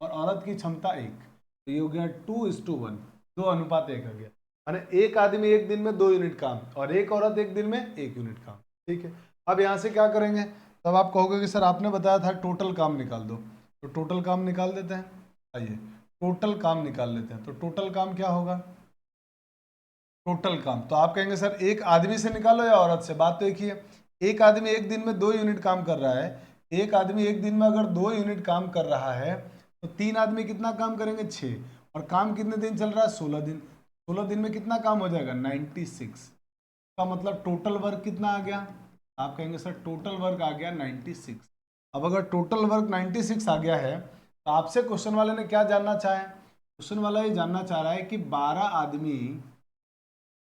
[SPEAKER 1] और औरत की क्षमता 1, तो ये हो गया 2:1, 2:1 आ गया। माने एक आदमी एक दिन में 2 यूनिट काम, और एक औरत एक दिन में 1 यूनिट काम। ठीक है, अब यहाँ से क्या करेंगे? तब आप कहोगे कि सर आपने बताया था टोटल काम निकाल दो, तो टोटल काम निकाल देते हैं। आइए टोटल काम निकाल लेते हैं। तो टोटल काम क्या होगा? टोटल काम, तो आप कहेंगे सर एक आदमी से निकालो या औरत से? बात तो एक ही है। एक आदमी एक दिन में 2 यूनिट काम कर रहा है, एक आदमी एक दिन में अगर 2 यूनिट काम कर रहा है, तो 3 आदमी कितना काम करेंगे? 6, और काम कितने दिन चल रहा है? 16 दिन। 16 दिन में कितना काम हो जाएगा? 96 का मतलब टोटल वर्क कितना आ गया? आप कहेंगे सर टोटल वर्क आ गया 96। अब अगर टोटल वर्क 96 आ गया है, तो आपसे क्वेश्चन वाले ने क्या जानना चाहे? क्वेश्चन वाला ये जानना चाह रहा है कि 12 आदमी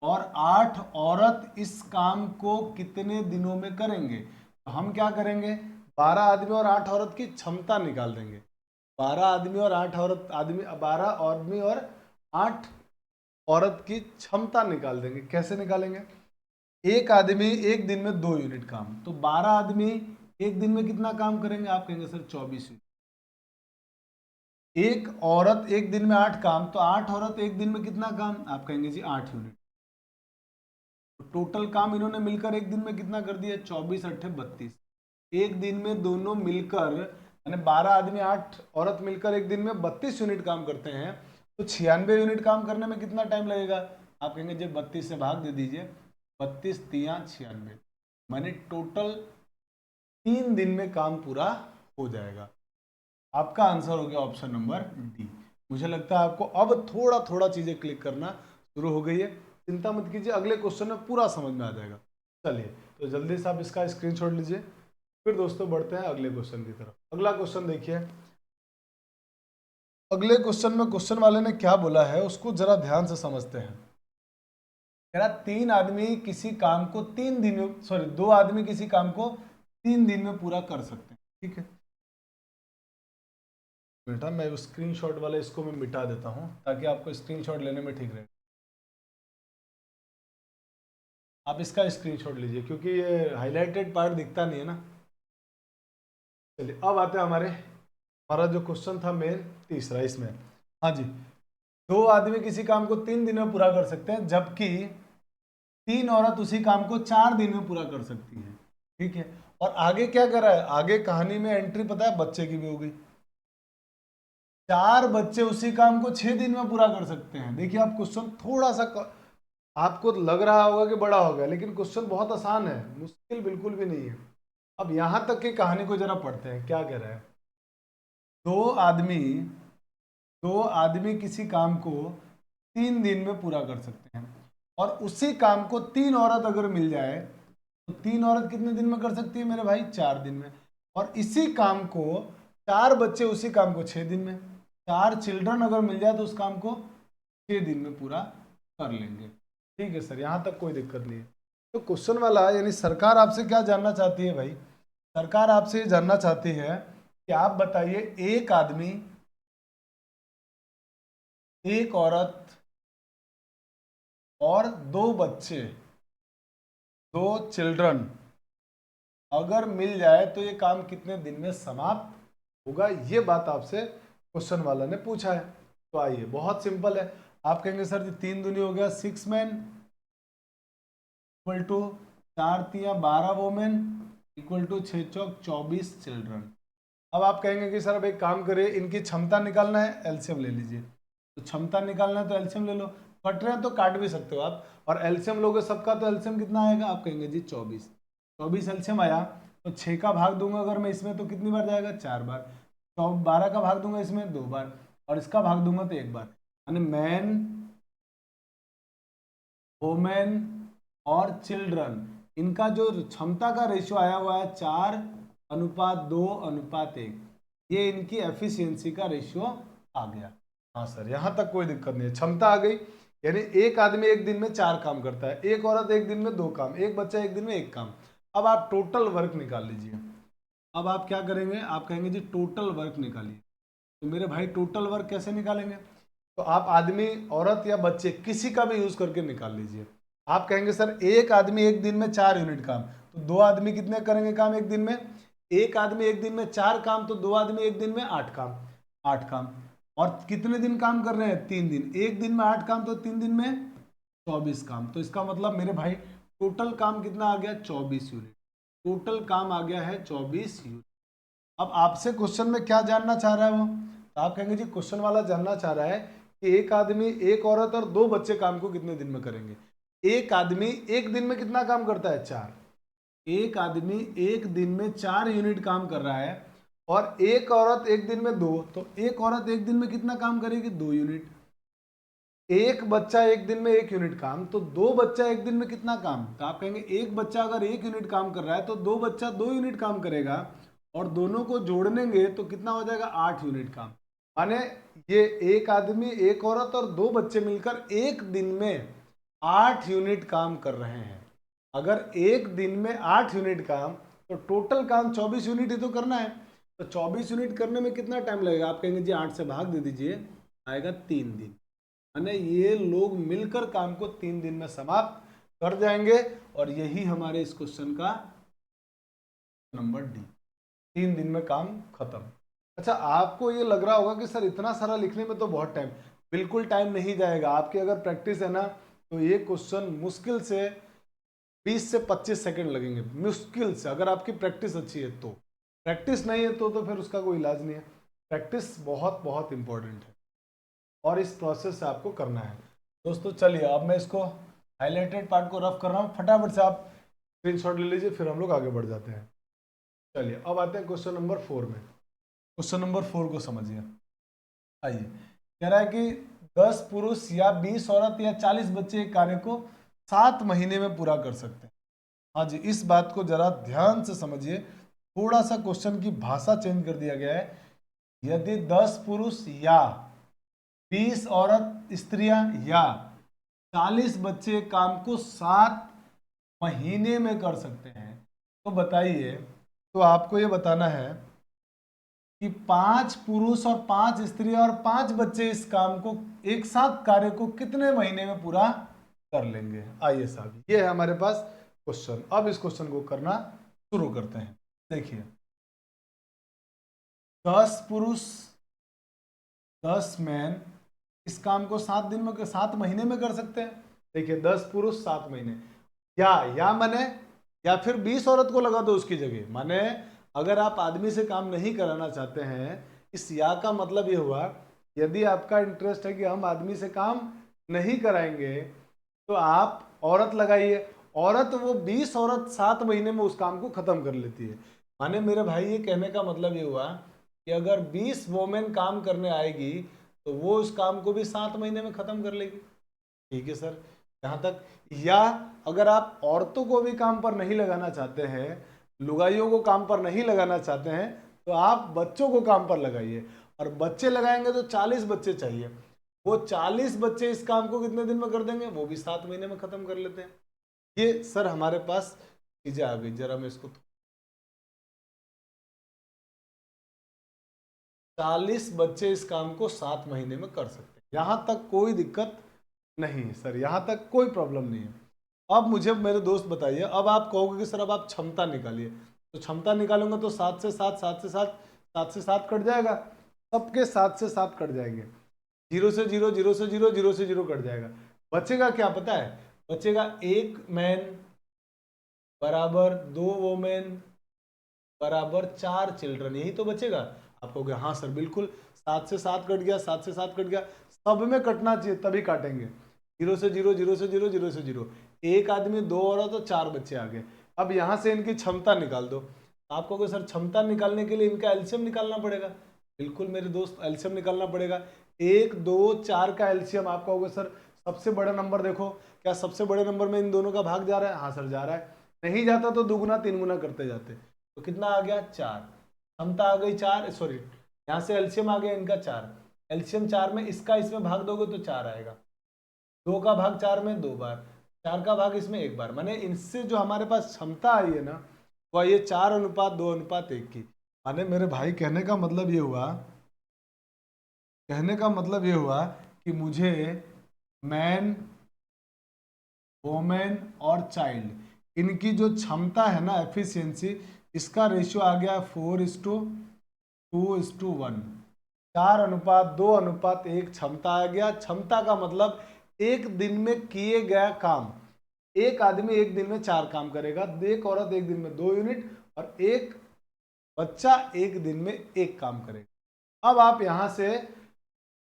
[SPEAKER 1] और 8 औरत इस काम को कितने दिनों में करेंगे। तो हम क्या करेंगे? 12 आदमी और 8 औरत की क्षमता निकाल देंगे। 12 आदमी और 8 औरत, 12 आदमी और 8 औरत की क्षमता निकाल देंगे। कैसे निकालेंगे? एक आदमी एक दिन में 2 यूनिट काम, तो 12 आदमी एक दिन में कितना काम करेंगे? आप कहेंगे सर 24 यूनिट। एक औरत एक दिन में 8 काम, तो 8 औरत एक दिन में कितना काम? आप कहेंगे जी 8 यूनिट। तो टोटल काम इन्होंने मिलकर एक दिन में कितना कर दिया? 24 8 32। एक दिन में दोनों मिलकर, यानी 12 आदमी 8 औरत मिलकर एक दिन में 32 यूनिट काम करते हैं, तो 96 यूनिट काम करने में कितना टाइम लगेगा? आप कहेंगे जी 32 से भाग दे दीजिए, 32 तिया 96, माने टोटल 3 दिन में काम पूरा हो जाएगा। आपका आंसर हो गया ऑप्शन नंबर डी। मुझे लगता है आपको अब थोड़ा थोड़ा चीजें क्लिक करना शुरू हो गई है। चिंता मत कीजिए, अगले क्वेश्चन में पूरा समझ में आ जाएगा। चलिए तो जल्दी से आप इसका स्क्रीनशॉट लीजिए, फिर दोस्तों बढ़ते हैं अगले क्वेश्चन की तरफ। अगला क्वेश्चन देखिए। अगले क्वेश्चन में क्वेश्चन वाले ने क्या बोला है उसको जरा ध्यान से समझते हैं। कह रहा 3 आदमी किसी काम को 3 दिन में, सॉरी 2 आदमी किसी काम को 3 दिन में पूरा कर सकते हैं। ठीक है बेटा, मैं स्क्रीनशॉट वाले इसको मैं मिटा देता हूं ताकि आपको स्क्रीनशॉट लेने में ठीक रहे। आप इसका स्क्रीनशॉट लीजिए क्योंकि ये हाईलाइटेड पार्ट दिखता नहीं है ना। चलिए अब आते हैं हमारा जो क्वेश्चन था मेन तीसरा इसमें। हाँ जी, 2 आदमी किसी काम को 3 दिन में पूरा कर सकते हैं, जबकि 3 औरत उसी काम को 4 दिन में पूरा कर सकती है। ठीक है, और आगे क्या कर रहा है, आगे कहानी में एंट्री पता है बच्चे की भी हो गई। 4 बच्चे उसी काम को 6 दिन में पूरा कर सकते हैं। देखिए आप क्वेश्चन थोड़ा सा आपको लग रहा होगा कि बड़ा होगा, लेकिन क्वेश्चन बहुत आसान है, मुश्किल बिल्कुल भी नहीं है। अब यहां तक की कहानी को जरा पढ़ते हैं, क्या कह रहा है। दो आदमी दो आदमी किसी काम को 3 दिन में पूरा कर सकते हैं, और उसी काम को 3 औरत अगर मिल जाए तो 3 औरत कितने दिन में कर सकती है मेरे भाई, 4 दिन में। और इसी काम को 4 बच्चे उसी काम को 6 दिन में, 4 चिल्ड्रन अगर मिल जाए तो उस काम को 6 दिन में पूरा कर लेंगे। ठीक है सर, यहाँ तक कोई दिक्कत नहीं है। तो क्वेश्चन वाला यानी सरकार आपसे क्या जानना चाहती है भाई, सरकार आपसे ये जानना चाहती है कि आप बताइए एक आदमी, एक औरत और 2 बच्चे, 2 चिल्ड्रन अगर मिल जाए तो ये काम कितने दिन में समाप्त होगा, ये बात आपसे क्वेश्चन वाला ने पूछा है। तो आइए, बहुत सिंपल है। आप कहेंगे सर जी 3 दूनी हो गया 6 मैन इक्वल टू 4 तिया 12 वोमेन इक्वल टू 6 चौक 24 चिल्ड्रन। अब आप कहेंगे कि सर अब एक काम करिए, इनकी क्षमता निकालना है, एलसीएम ले लीजिए। तो क्षमता निकालना है तो एलसीएम ले लो, कट रहे हैं तो काट भी सकते हो आप, और एलसीएम लोगे सबका तो एलसीएम कितना आएगा, आप कहेंगे जी 24। 24 एलसीएम आया तो 6 का भाग दूंगा अगर मैं इसमें तो कितनी बार जाएगा, 4 बार। तो 12 का भाग दूंगा इसमें 2 बार, और इसका भाग दूंगा तो 1 बार। यानी मैन, वोमेन और चिल्ड्रन, इनका जो क्षमता का रेशियो आया हुआ है 4:2:1, ये इनकी एफिशिएंसी का रेशियो आ गया। हाँ सर, यहाँ तक कोई दिक्कत नहीं है, क्षमता आ गई। यानी एक आदमी एक दिन में 4 काम करता है, एक औरत एक दिन में 2 काम, एक बच्चा एक दिन में 1 काम। अब आप टोटल वर्क निकाल लीजिए। अब आप क्या करेंगे, आप कहेंगे जी टोटल वर्क निकालिए। तो मेरे भाई टोटल वर्क कैसे निकालेंगे, तो आप आदमी, औरत या बच्चे किसी का भी यूज करके निकाल लीजिए। आप कहेंगे सर एक आदमी एक दिन में 4 यूनिट काम, तो 2 आदमी कितने करेंगे काम एक दिन में, एक आदमी एक दिन में 4 काम, तो 2 आदमी एक दिन में 8 काम, 8 काम। और कितने दिन काम कर रहे हैं, 3 दिन, एक दिन में 8 काम तो 3 दिन में 24 काम। तो इसका मतलब मेरे भाई टोटल काम कितना आ गया, 24 यूनिट। टोटल काम आ गया है 24 यूनिट। अब आपसे क्वेश्चन में क्या जानना चाह रहा है वो, तो आप कहेंगे जी क्वेश्चन वाला जानना चाह रहा है कि एक आदमी, एक औरत और 2 बच्चे काम को कितने दिन में करेंगे। एक आदमी एक दिन में कितना काम करता है, 4। एक आदमी एक दिन में 4 यूनिट काम कर रहा है, और एक औरत एक दिन में 2, तो एक औरत एक दिन में कितना काम करेगी, 2 यूनिट। एक बच्चा एक दिन में 1 यूनिट काम, तो 2 बच्चा एक दिन में कितना काम, तो आप कहेंगे एक बच्चा अगर 1 यूनिट काम कर रहा है तो 2 बच्चा 2 यूनिट काम करेगा, और दोनों को जोड़नेंगे तो कितना हो जाएगा, 8 यूनिट काम। माने ये एक आदमी, एक औरत और 2 बच्चे मिलकर एक दिन में 8 यूनिट काम कर रहे हैं। अगर एक दिन में 8 यूनिट काम, तो टोटल काम 24 यूनिट ही तो करना है। तो 24 यूनिट करने में कितना टाइम लगेगा, आप कहेंगे जी 8 से भाग दे दीजिए, आएगा 3 दिन। यानी ये लोग मिलकर काम को 3 दिन में समाप्त कर जाएंगे, और यही हमारे इस क्वेश्चन का नंबर डी, 3 दिन में काम खत्म। अच्छा, आपको ये लग रहा होगा कि सर इतना सारा लिखने में तो बहुत टाइम, बिल्कुल टाइम नहीं जाएगा। आपकी अगर प्रैक्टिस है ना, तो ये क्वेश्चन मुश्किल से 20 से 25 सेकंड लगेंगे, मुश्किल से, अगर आपकी प्रैक्टिस अच्छी है तो। प्रैक्टिस नहीं है तो फिर उसका कोई इलाज नहीं है। प्रैक्टिस बहुत बहुत इंपॉर्टेंट है, और इस प्रोसेस से आपको करना है। दोस्तों चलिए अब मैं इसको हाईलाइटेड पार्ट को रफ कर रहा हूँ, फटाफट से आप स्क्रीनशॉट ले लीजिए, फिर हम लोग आगे बढ़ जाते हैं। चलिए अब आते हैं क्वेश्चन नंबर 4 में। क्वेश्चन नंबर 4 को समझिए। आइए, कह रहा है कि 10 पुरुष या 20 औरत या 40 बच्चे एक कार्य को 7 महीने में पूरा कर सकते हैं। हाँ जी, इस बात को जरा ध्यान से समझिए, थोड़ा सा क्वेश्चन की भाषा चेंज कर दिया गया है। यदि 10 पुरुष या 20 औरत स्त्रियां या 40 बच्चे काम को 7 महीने में कर सकते हैं, तो बताइए, तो आपको ये बताना है कि 5 पुरुष और 5 स्त्रियां और 5 बच्चे इस काम को एक साथ कार्य को कितने महीने में पूरा कर लेंगे। आइए साहब, ये है हमारे पास क्वेश्चन। अब इस क्वेश्चन को करना शुरू करते हैं। देखिए, 10 पुरुष 10 मैन इस काम को 7 दिन में 7 महीने में कर सकते हैं। देखिए, 10 पुरुष 7 महीने, या माने या फिर 20 औरत को लगा दो उसकी जगह। माने अगर आप आदमी से काम नहीं कराना चाहते हैं, इस या का मतलब ये हुआ, यदि आपका इंटरेस्ट है कि हम आदमी से काम नहीं कराएंगे, तो आप औरत लगाइए। औरत, वो 20 औरत 7 महीने में उस काम को खत्म कर लेती है। माने मेरे भाई, ये कहने का मतलब ये हुआ कि अगर 20 वोमेन काम करने आएगी तो वो उस काम को भी 7 महीने में खत्म कर लेगी। ठीक है सर, यहाँ तक। या अगर आप औरतों को भी काम पर नहीं लगाना चाहते हैं, लुगाइयों को काम पर नहीं लगाना चाहते हैं, तो आप बच्चों को काम पर लगाइए। और बच्चे लगाएंगे तो 40 बच्चे चाहिए। वो 40 बच्चे इस काम को कितने दिन में कर देंगे, वो भी 7 महीने में खत्म कर लेते हैं। ये सर हमारे पास चीजें आ गई। जरा मैं इसको 40 बच्चे इस काम को 7 महीने में कर सकते हैं, यहां तक कोई दिक्कत नहीं है सर, यहां तक कोई प्रॉब्लम नहीं है। अब मुझे मेरे दोस्त बताइए, अब आप कहोगे कि सर अब आप क्षमता निकालिए, तो क्षमता निकालूंगा तो 7 से 7, 7 से 7, 7 से 7 कट जाएगा। सबके 7 से 7 कट जाएंगे। 0 से 0, 0 से 0, 0 से 0 कट जाएगा। बचेगा क्या पता है? बचेगा 1 मैन बराबर 2 वोमेन बराबर 4 चिल्ड्रन, यही तो बचेगा। आप कहोगे हाँ सर बिल्कुल, 7 से 7 कट गया, 7 से 7 कट गया, सब में कटना चाहिए तभी काटेंगे। 0 से 0, 0 से 0, 0 से 0, एक आदमी 2 औरत तो 4 बच्चे आ गए। अब यहाँ से इनकी क्षमता निकाल दो। आप कहोगे सर क्षमता निकालने के लिए इनका एलसीएम निकालना पड़ेगा। बिल्कुल मेरे दोस्त, एलसीएम निकालना पड़ेगा। 1, 2, 4 का एलसीएम। आप कहोगे सर सबसे बड़ा नंबर देखो, क्या सबसे बड़े नंबर में इन दोनों का भाग जा रहा है? हाँ सर जा रहा है। नहीं जाता तो दुगुना 3 गुना करते जाते। तो कितना आ गया? 4। क्षमता आ गई 4, सॉरी यहाँ से एलसीएम आ गया इनका 4। एलसीएम 4 में इसका इसमें भाग दोगे तो 4 आएगा। 2 का भाग 4 में 2 बार, 4 का भाग इसमें 1 बार। माने इनसे जो हमारे पास क्षमता आई है ना, वह ये 4:2:1 की। माने मेरे भाई, कहने का मतलब ये हुआ कि मुझे मैन, वोमेन और चाइल्ड, इनकी जो क्षमता है ना, एफिशिएंसी, इसका रेशियो आ गया 4:2:1, 4:2:1 क्षमता आ गया। क्षमता का मतलब एक दिन में किए गया काम। एक आदमी एक दिन में 4 काम करेगा, एक औरत एक दिन में 2 यूनिट, और एक बच्चा एक दिन में 1 काम करेगा। अब आप यहां से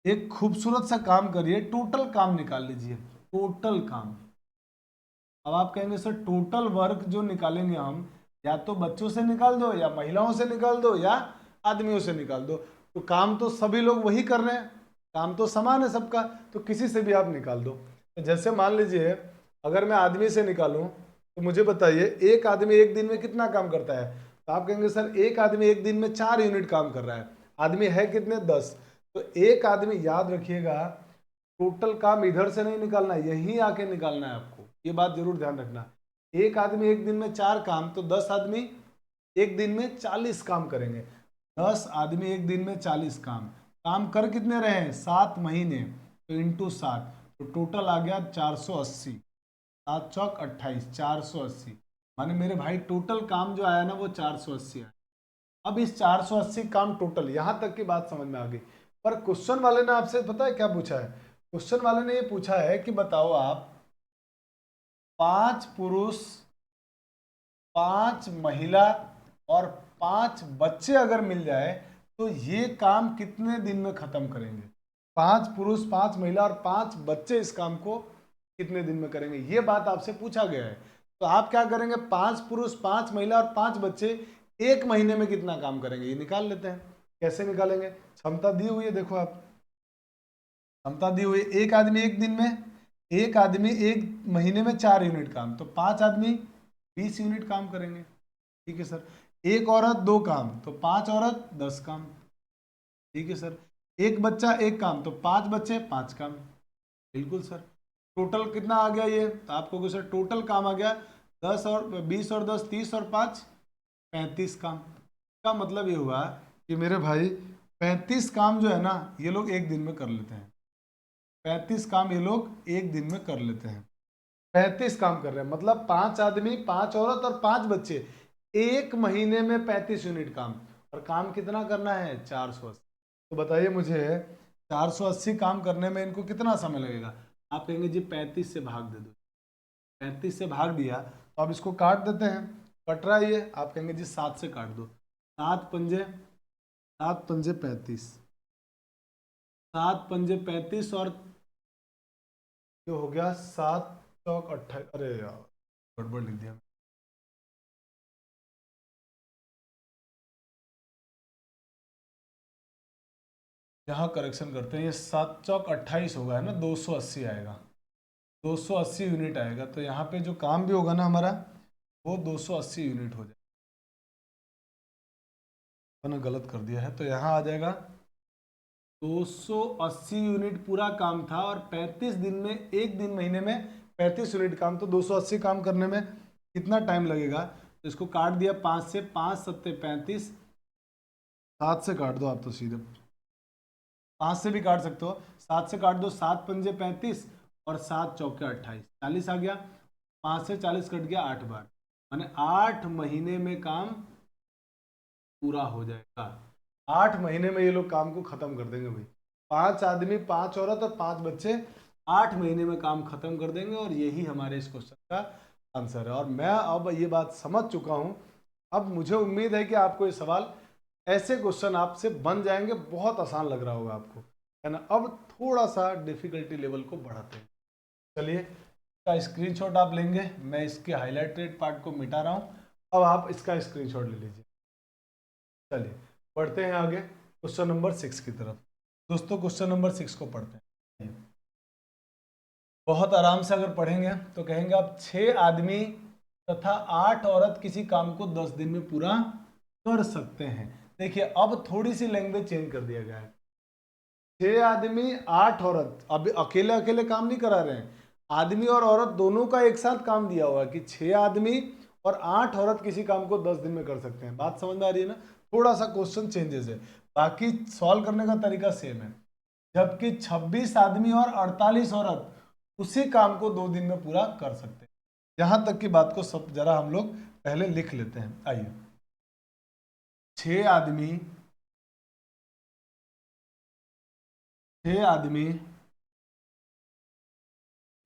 [SPEAKER 1] एक खूबसूरत सा काम करिए, टोटल काम निकाल लीजिए। टोटल काम। अब आप कहेंगे सर टोटल वर्क जो निकालेंगे हम, या तो बच्चों से निकाल दो, या महिलाओं से निकाल दो, या आदमियों से निकाल दो। तो काम तो सभी लोग वही कर रहे हैं, काम तो समान है सबका, तो किसी से भी आप निकाल दो। तो जैसे मान लीजिए अगर मैं आदमी से निकालूं, तो मुझे बताइए एक आदमी एक दिन में कितना काम करता है? तो आप कहेंगे सर एक आदमी एक दिन में 4 यूनिट काम कर रहा है। आदमी है कितने? 10। तो एक आदमी, याद रखिएगा, टोटल काम इधर से नहीं निकालना है, यहीं आके निकालना है आपको। ये बात जरूर ध्यान रखना। एक आदमी एक दिन में 4 काम, तो 10 आदमी एक दिन में 40 काम करेंगे। 10 आदमी एक दिन में 40 काम, काम कर कितने रहे हैं? 7 महीने, तो इंटू 7, तो टोटल आ गया 480। 7 चौक 28, 480। माने मेरे भाई टोटल काम जो आया ना, वो 480 आया। अब इस 480 काम टोटल, यहां तक की बात समझ में आ गई। पर क्वेश्चन वाले ने आपसे पता है क्या पूछा है? क्वेश्चन वाले ने ये पूछा है कि बताओ आप, 5 पुरुष, 5 महिला और 5 बच्चे अगर मिल जाए तो ये काम कितने दिन में खत्म करेंगे? 5 पुरुष, 5 महिला और 5 बच्चे इस काम को कितने दिन में करेंगे, ये बात आपसे पूछा गया है। तो आप क्या करेंगे, 5 पुरुष 5 महिला और 5 बच्चे 1 महीने में कितना काम करेंगे ये निकाल लेते हैं। कैसे निकालेंगे, क्षमता दी हुई है, देखो आप क्षमता दी हुई है। एक आदमी एक दिन में, एक आदमी एक महीने में 4 यूनिट काम, तो 5 आदमी 20 यूनिट काम करेंगे। ठीक है सर। एक औरत 2 काम, तो 5 औरत 10 काम। ठीक है सर। एक बच्चा 1 काम, तो 5 बच्चे 5 काम। बिल्कुल सर। टोटल कितना आ गया ये, तो आपको सर टोटल काम आ गया 10 और 20 और 10 30 और 5 35 काम। का मतलब ये हुआ कि मेरे भाई 35 काम जो है ना ये लोग एक दिन में कर लेते हैं। 35 काम ये लोग एक दिन में कर लेते हैं। 35 काम कर रहे हैं, मतलब 5 आदमी 5 औरत और 5 बच्चे एक महीने में 35 यूनिट काम। और काम कितना करना है, 480। तो बताइए मुझे 480 काम करने में इनको कितना समय लगेगा। आप कहेंगे जी 35 से भाग दे दो। 35 से भाग दिया तो अब इसको काट देते हैं, कट रहा है ये। आप कहेंगे जी 7 से काट दो। 7 पंजे 35, 7 पंजे 35 और ये हो गया 7 चौक 28। अरे यार गड़बड़ लिख दिया। यहाँ करेक्शन करते हैं, ये 7 चौक 28 होगा है ना, 280 आएगा, 280 यूनिट आएगा। तो यहाँ पे जो काम भी होगा ना हमारा वो 280 यूनिट हो जाएगा। मैंने गलत कर दिया है, तो यहाँ आ जाएगा 280 यूनिट पूरा काम था। और 35 दिन में, एक दिन महीने में 35 यूनिट काम, तो 280 काम करने में कितना टाइम लगेगा। तो इसको काट दिया 5 से, 5 सत्ते 35, 7 से काट दो आप तो सीधे, 5 से भी काट सकते हो, 7 से काट दो, 7 पंजे 35 और 7 चौके 28, 40 आ गया। 5 से 40 कट गया 8 बार, माने 8 महीने में काम पूरा हो जाएगा। 8 महीने में ये लोग काम को खत्म कर देंगे भाई। 5 आदमी 5 औरत और 5 बच्चे 8 महीने में काम खत्म कर देंगे। और यही हमारे इस क्वेश्चन का आंसर है। और मैं अब ये बात समझ चुका हूं, अब मुझे उम्मीद है कि आपको ये सवाल, ऐसे क्वेश्चन आपसे बन जाएंगे, बहुत आसान लग रहा होगा आपको, है ना। अब थोड़ा सा डिफिकल्टी लेवल को बढ़ाते हैं। चलिए इसका स्क्रीनशॉट आप लेंगे, मैं इसके हाईलाइटेड पार्ट को मिटा रहा हूं, अब आप इसका स्क्रीनशॉट ले लीजिए। चलिए पढ़ते हैं आगे क्वेश्चन नंबर 6 की तरफ। दोस्तों क्वेश्चन नंबर 6 को पढ़ते हैं। बहुत आराम से अगर पढ़ेंगे तो कहेंगे आप 6 आदमी तथा 8 औरत किसी काम को 10 दिन में पूरा कर सकते हैं। देखिए अब थोड़ी सी लैंग्वेज चेंज कर दिया गया है। 6 आदमी 8 औरत, अब अकेले अकेले काम नहीं करा रहे हैं, आदमी और औरत दोनों का एक साथ काम दिया हुआ है कि 6 आदमी और 8 औरत किसी काम को 10 दिन में कर सकते हैं। बात समझ में आ रही है ना। थोड़ा सा क्वेश्चन चेंजेस है, बाकी सॉल्व करने का तरीका सेम है। जबकि 26 आदमी और 48 औरत उसी काम को 2 दिन में पूरा कर सकते हैं। यहां तक की बात को सब जरा हम लोग पहले लिख लेते हैं। आइए, 6 आदमी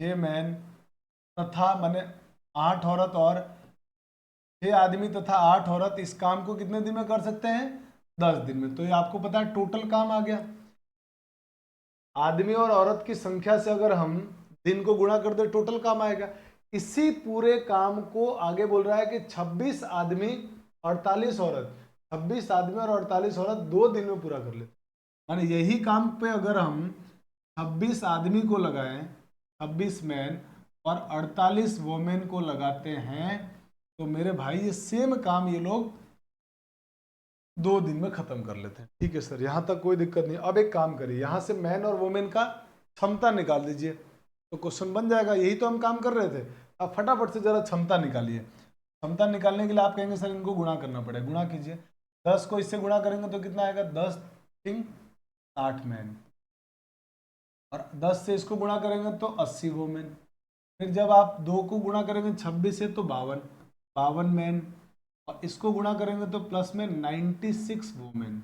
[SPEAKER 1] 6 मैन तथा माने 8 औरत, और 6 आदमी तथा 8 औरत इस काम को कितने दिन में कर सकते हैं, 10 दिन में। तो ये आपको पता है टोटल काम आ गया। आदमी और औरत की संख्या से अगर हम दिन को गुणा कर दे टोटल काम आएगा। इसी पूरे काम को आगे बोल रहा है कि 26 आदमी 48 औरत, 26 आदमी और 48 औरत 2 दिन में पूरा कर लेते। माने यही काम पे अगर हम 26 आदमी को लगाएं, 26 मैन और 48 वोमेन को लगाते हैं, तो मेरे भाई ये सेम काम ये लोग 2 दिन में खत्म कर लेते हैं। ठीक है सर, यहां तक कोई दिक्कत नहीं। अब एक काम करिए, यहां से मैन और वोमेन का क्षमता निकाल दीजिए तो क्वेश्चन बन जाएगा। यही तो हम काम कर रहे थे। अब फटाफट से जरा क्षमता निकालिए। क्षमता निकालने के लिए आप कहेंगे सर इनको गुणा करना पड़ेगा, गुणा कीजिए। 10 को इससे गुणा करेंगे तो कितना आएगा, 10 3 60 मैन, और 10 से इसको गुणा करेंगे तो 80 वोमेन। फिर जब आप 2 को गुणा करेंगे 26 से तो 52 मैन, और इसको गुणा करेंगे तो प्लस में 96 वोमेन।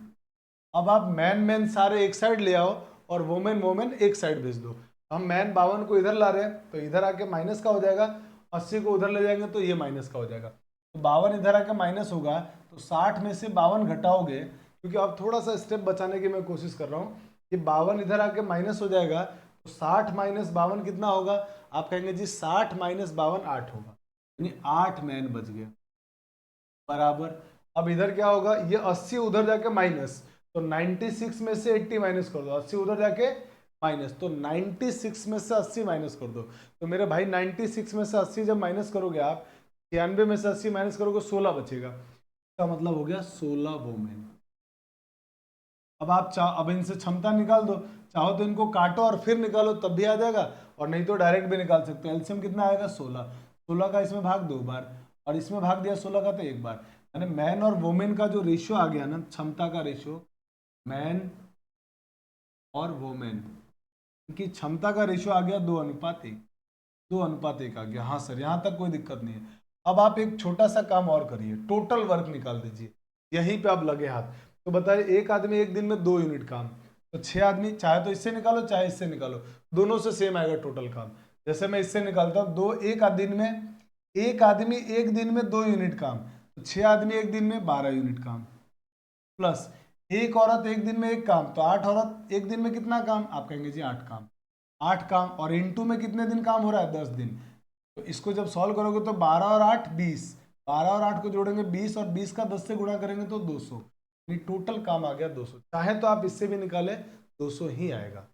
[SPEAKER 1] अब आप मैन मैन सारे एक साइड ले आओ और वोमेन वोमेन एक साइड भेज दो। हम मैन 52 को इधर ला रहे हैं तो इधर आके माइनस का हो जाएगा, 80 को उधर ले जाएंगे तो ये माइनस का हो जाएगा। तो 52 इधर आके माइनस होगा, तो 60 में से 52 घटाओगे, क्योंकि अब थोड़ा सा स्टेप बचाने की मैं कोशिश कर रहा हूँ कि 52 इधर आके माइनस हो जाएगा, तो 60 माइनस 52 कितना होगा, आप कहेंगे जी 60 माइनस 52 8 होगा, यानी 8 मैन बच गए बराबर। अब इधर क्या होगा, ये 80 उधर जाके माइनस, तो 96 में से 80 माइनस कर दो, 80 उधर जाके माइनस, तो 96 में से 80 माइनस कर दो। तो मेरे भाई 96 में से 80 जब माइनस करोगे आप, 96 में से 80 माइनस करोगे 16 बचेगा, इसका मतलब हो गया 16 वोमेन। अब आप अब इनसे क्षमता निकाल दो, चाहो तो इनको काटो और फिर निकालो तब भी आ जाएगा, और नहीं तो डायरेक्ट भी निकाल सकते हो। एलसीएम कितना आएगा 16, 16 का इसमें भाग 2 बार और इसमें भाग दिया 16 का तो 1 बार, यानी मैन और वोमेन का जो रेशियो आ गया ना, क्षमता का रेशियो, मैन और वोमेन की क्षमता का रेशियो आ गया 2:1, 2:1 आ गया। हाँ सर, यहाँ तक कोई दिक्कत नहीं है। अब आप एक छोटा सा काम और करिए, टोटल वर्क निकाल दीजिए, यहीं पे आप लगे हाथ। तो बताइए, एक आदमी एक दिन में 2 यूनिट काम, तो 6 आदमी, चाहे तो इससे निकालो चाहे इससे निकालो, दोनों से सेम आएगा टोटल काम। जैसे मैं इससे निकालता हूँ, एक आदमी एक दिन में 2 यूनिट काम, तो 6 आदमी एक दिन में 12 यूनिट काम, प्लस एक औरत एक दिन में 1 काम, तो 8 औरत एक दिन में कितना काम, आप कहेंगे जी 8 काम, 8 काम, और इंटू में कितने दिन काम हो रहा है, 10 दिन। तो इसको जब सॉल्व करोगे तो 12 और 8 20, 12 और 8 को जोड़ेंगे 20, और 20 का 10 से गुणा करेंगे तो 200, टोटल काम आ गया 200। चाहे तो आप इससे भी निकाले, 200 ही आएगा।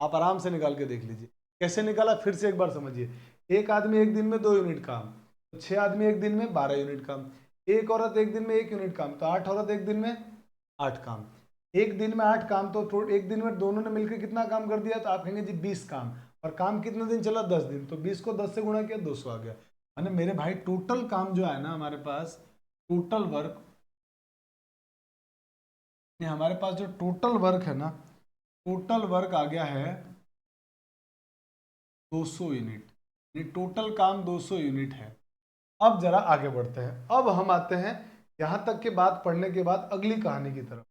[SPEAKER 1] आप आराम से निकाल के देख लीजिए कैसे निकाला, फिर से एक बार समझिए। एक आदमी एक दिन में 2 यूनिट काम, तो 6 आदमी एक दिन में 12 यूनिट काम, एक औरत एक दिन में 1 यूनिट काम, तो 8 औरत एक दिन में 8 काम, एक दिन में 8 काम, तो एक दिन में दोनों ने मिलकर कितना काम कर दिया, तो आप कहेंगे जी 20 काम, और काम कितने दिन चला, 10 दिन, तो 20 को 10 से गुणा किया 200 आ गया। यानी मेरे भाई टोटल काम जो है ना हमारे पास, टोटल वर्क, हमारे पास जो टोटल वर्क है ना, टोटल वर्क आ गया है 200 यूनिट, ये टोटल काम 200 यूनिट है। अब जरा आगे बढ़ते हैं, अब हम आते हैं यहाँ तक की बात पढ़ने के बाद अगली कहानी की तरफ।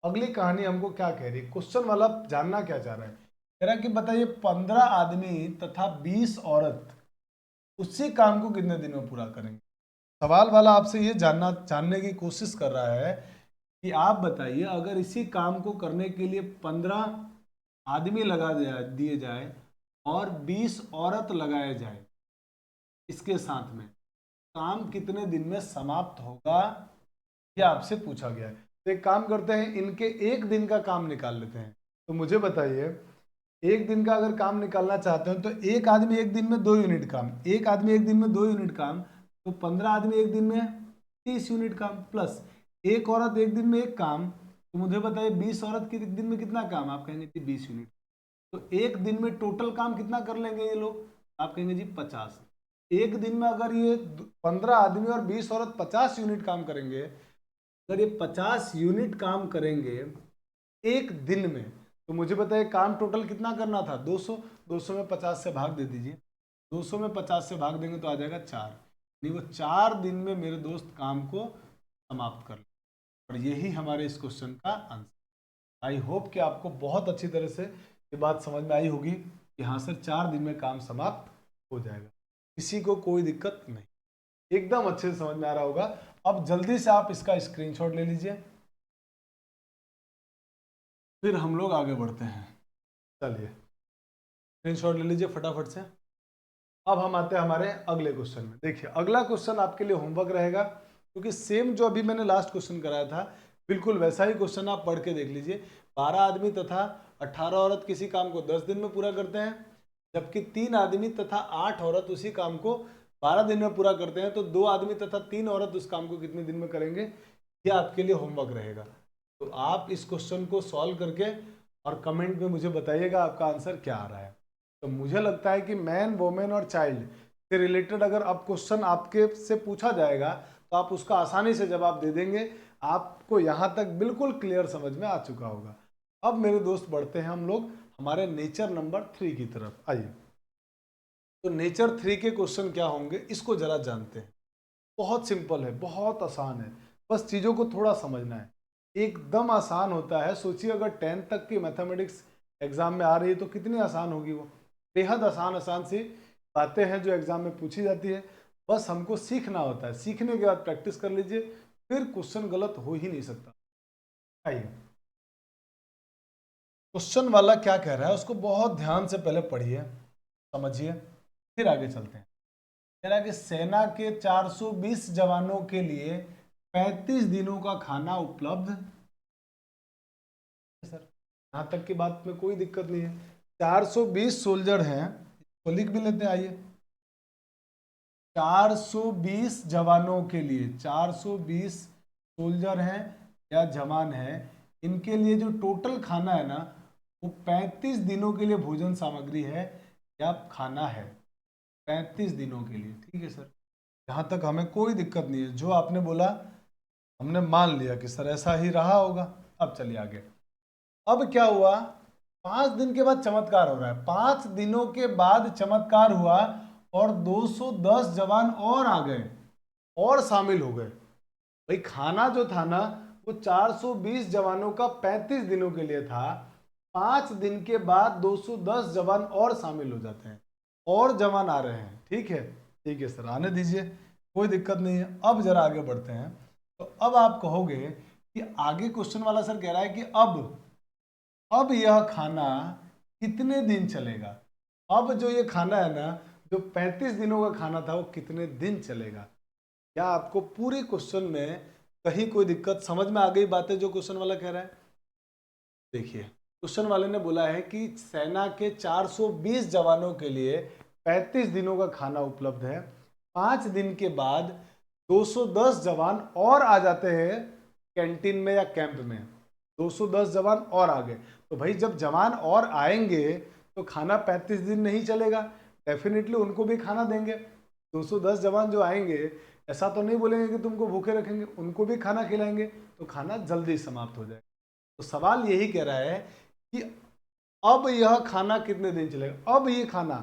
[SPEAKER 1] अगली कहानी हमको क्या कह रही है, क्वेश्चन वाला जानना क्या चाह रहा है, कह रहा है कि बताइए 15 आदमी तथा 20 औरत उसी काम को कितने दिन में पूरा करेंगे। सवाल वाला आपसे ये जानने की कोशिश कर रहा है कि आप बताइए, अगर इसी काम को करने के लिए 15 आदमी लगा दिए जाए और 20 औरत लगाए जाए, इसके साथ में काम कितने दिन में समाप्त होगा, यह आपसे पूछा गया है। तो एक काम करते हैं, इनके एक दिन का काम निकाल लेते हैं। तो मुझे बताइए, एक दिन का अगर काम निकालना चाहते हैं, तो एक आदमी एक दिन में 2 यूनिट काम, एक आदमी एक दिन में 2 यूनिट काम, तो 15 आदमी एक दिन में 30 यूनिट काम, प्लस एक औरत एक दिन में 1 काम, तो मुझे बताइए 20 औरत के दिन में कितना काम, आप कहेंगे जी 20 यूनिट। तो एक दिन में टोटल काम कितना कर लेंगे ये लोग, आप कहेंगे जी 50। एक दिन में अगर ये 15 आदमी और 20 औरत 50 यूनिट काम करेंगे, अगर ये 50 यूनिट काम करेंगे एक दिन में, तो मुझे बताइए काम टोटल कितना करना था, 200। 200 में 50 से भाग दे दीजिए, 200 में 50 से भाग देंगे तो आ जाएगा 4, नहीं वो 4 दिन में मेरे दोस्त काम को समाप्त कर ले। और यही हमारे इस क्वेश्चन का आंसर। आई होप कि आपको बहुत अच्छी तरह से ये बात समझ में आई होगी कि हाँ सर 4 दिन में काम समाप्त हो जाएगा, किसी को कोई दिक्कत नहीं, एकदम अच्छे से समझ में आ रहा होगा। अब जल्दी से आप इसका स्क्रीनशॉट ले लीजिए, फिर हम लोग आगे बढ़ते हैं। चलिए स्क्रीनशॉट ले लीजिए फटाफट से। अब हम आते हैं हमारे अगले क्वेश्चन में। देखिए अगला क्वेश्चन आपके लिए होमवर्क रहेगा, क्योंकि सेम जो अभी मैंने लास्ट क्वेश्चन कराया था बिल्कुल वैसा ही क्वेश्चन आप पढ़ के देख लीजिए। 12 आदमी तथा 18 औरत किसी काम को 10 दिन में पूरा करते हैं, जबकि 3 आदमी तथा 8 औरत उसी काम को 12 दिन में पूरा करते हैं, तो 2 आदमी तथा 3 औरत उस काम को कितने दिन में करेंगे, यह आपके लिए होमवर्क रहेगा। तो आप इस क्वेश्चन को सॉल्व करके और कमेंट में मुझे बताइएगा आपका आंसर क्या आ रहा है। तो मुझे लगता है कि मैन, वोमेन और चाइल्ड से रिलेटेड अगर अब क्वेश्चन आपके से पूछा जाएगा तो आप उसका आसानी से जवाब दे देंगे। आपको यहाँ तक बिल्कुल क्लियर समझ में आ चुका होगा। अब मेरे दोस्त बढ़ते हैं हम लोग हमारे नेचर नंबर 3 की तरफ। आइए, तो नेचर 3 के क्वेश्चन क्या होंगे इसको जरा जानते हैं। बहुत सिंपल है, बहुत आसान है, बस चीज़ों को थोड़ा समझना है, एकदम आसान होता है। सोचिए अगर 10th तक की मैथमेटिक्स एग्जाम में आ रही है तो कितनी आसान होगी वो। बेहद आसान आसान सी बातें हैं जो एग्जाम में पूछी जाती है, बस हमको सीखना होता है। सीखने के बाद प्रैक्टिस कर लीजिए, फिर क्वेश्चन गलत हो ही नहीं सकता। आइए, क्वेश्चन वाला क्या कह रहा है उसको बहुत ध्यान से पहले पढ़िए, समझिए। फिर आगे चलते हैं। कह रहा है कि सेना के 420 जवानों के लिए 35 दिनों का खाना उपलब्ध है सर। यहाँ तक की बात में कोई दिक्कत नहीं है। 420 सोल्जर हैं, तो लिख भी लेते हैं, आइए। 420 जवानों के लिए, 420 सोल्जर हैं या जवान हैं, इनके लिए जो टोटल खाना है ना, वो 35 दिनों के लिए भोजन सामग्री है या खाना है, 35 दिनों के लिए। ठीक है सर, यहाँ तक हमें कोई दिक्कत नहीं है। जो आपने बोला हमने मान लिया कि सर ऐसा ही रहा होगा। अब चलिए आगे। अब क्या हुआ, 5 दिन के बाद चमत्कार हो रहा है। 5 दिनों के बाद चमत्कार हुआ और 210 जवान और आ गए और शामिल हो गए। भाई खाना जो था ना, वो 420 जवानों का 35 दिनों के लिए था। 5 दिन के बाद 210 जवान और शामिल हो जाते हैं, और जवान आ रहे हैं। ठीक है सर, आने दीजिए, कोई दिक्कत नहीं है। अब जरा आगे बढ़ते हैं। तो अब आप कहोगे कि आगे क्वेश्चन वाला सर कह रहा है कि अब यह खाना कितने दिन चलेगा। अब जो ये खाना है ना, जो 35 दिनों का खाना था, वो कितने दिन चलेगा। क्या आपको पूरी क्वेश्चन में कहीं कोई दिक्कत समझ में आ गई बातें जो क्वेश्चन वाला कह रहा है? देखिए, क्वेश्चन वाले ने बोला है कि सेना के 420 जवानों के लिए 35 दिनों का खाना उपलब्ध है। 5 दिन के बाद 210 जवान और आ जाते हैं कैंटीन में या कैंप में। 210 जवान और आ गए, तो भाई जब जवान और आएंगे तो खाना 35 दिन नहीं चलेगा, डेफिनेटली उनको भी खाना देंगे। 210 जवान जो आएंगे, ऐसा तो नहीं बोलेंगे कि तुमको भूखे रखेंगे, उनको भी खाना खिलाएंगे, तो खाना जल्दी समाप्त हो जाएगा। तो सवाल यही कह रहा है कि अब यह खाना कितने दिन चलेगा। अब ये खाना,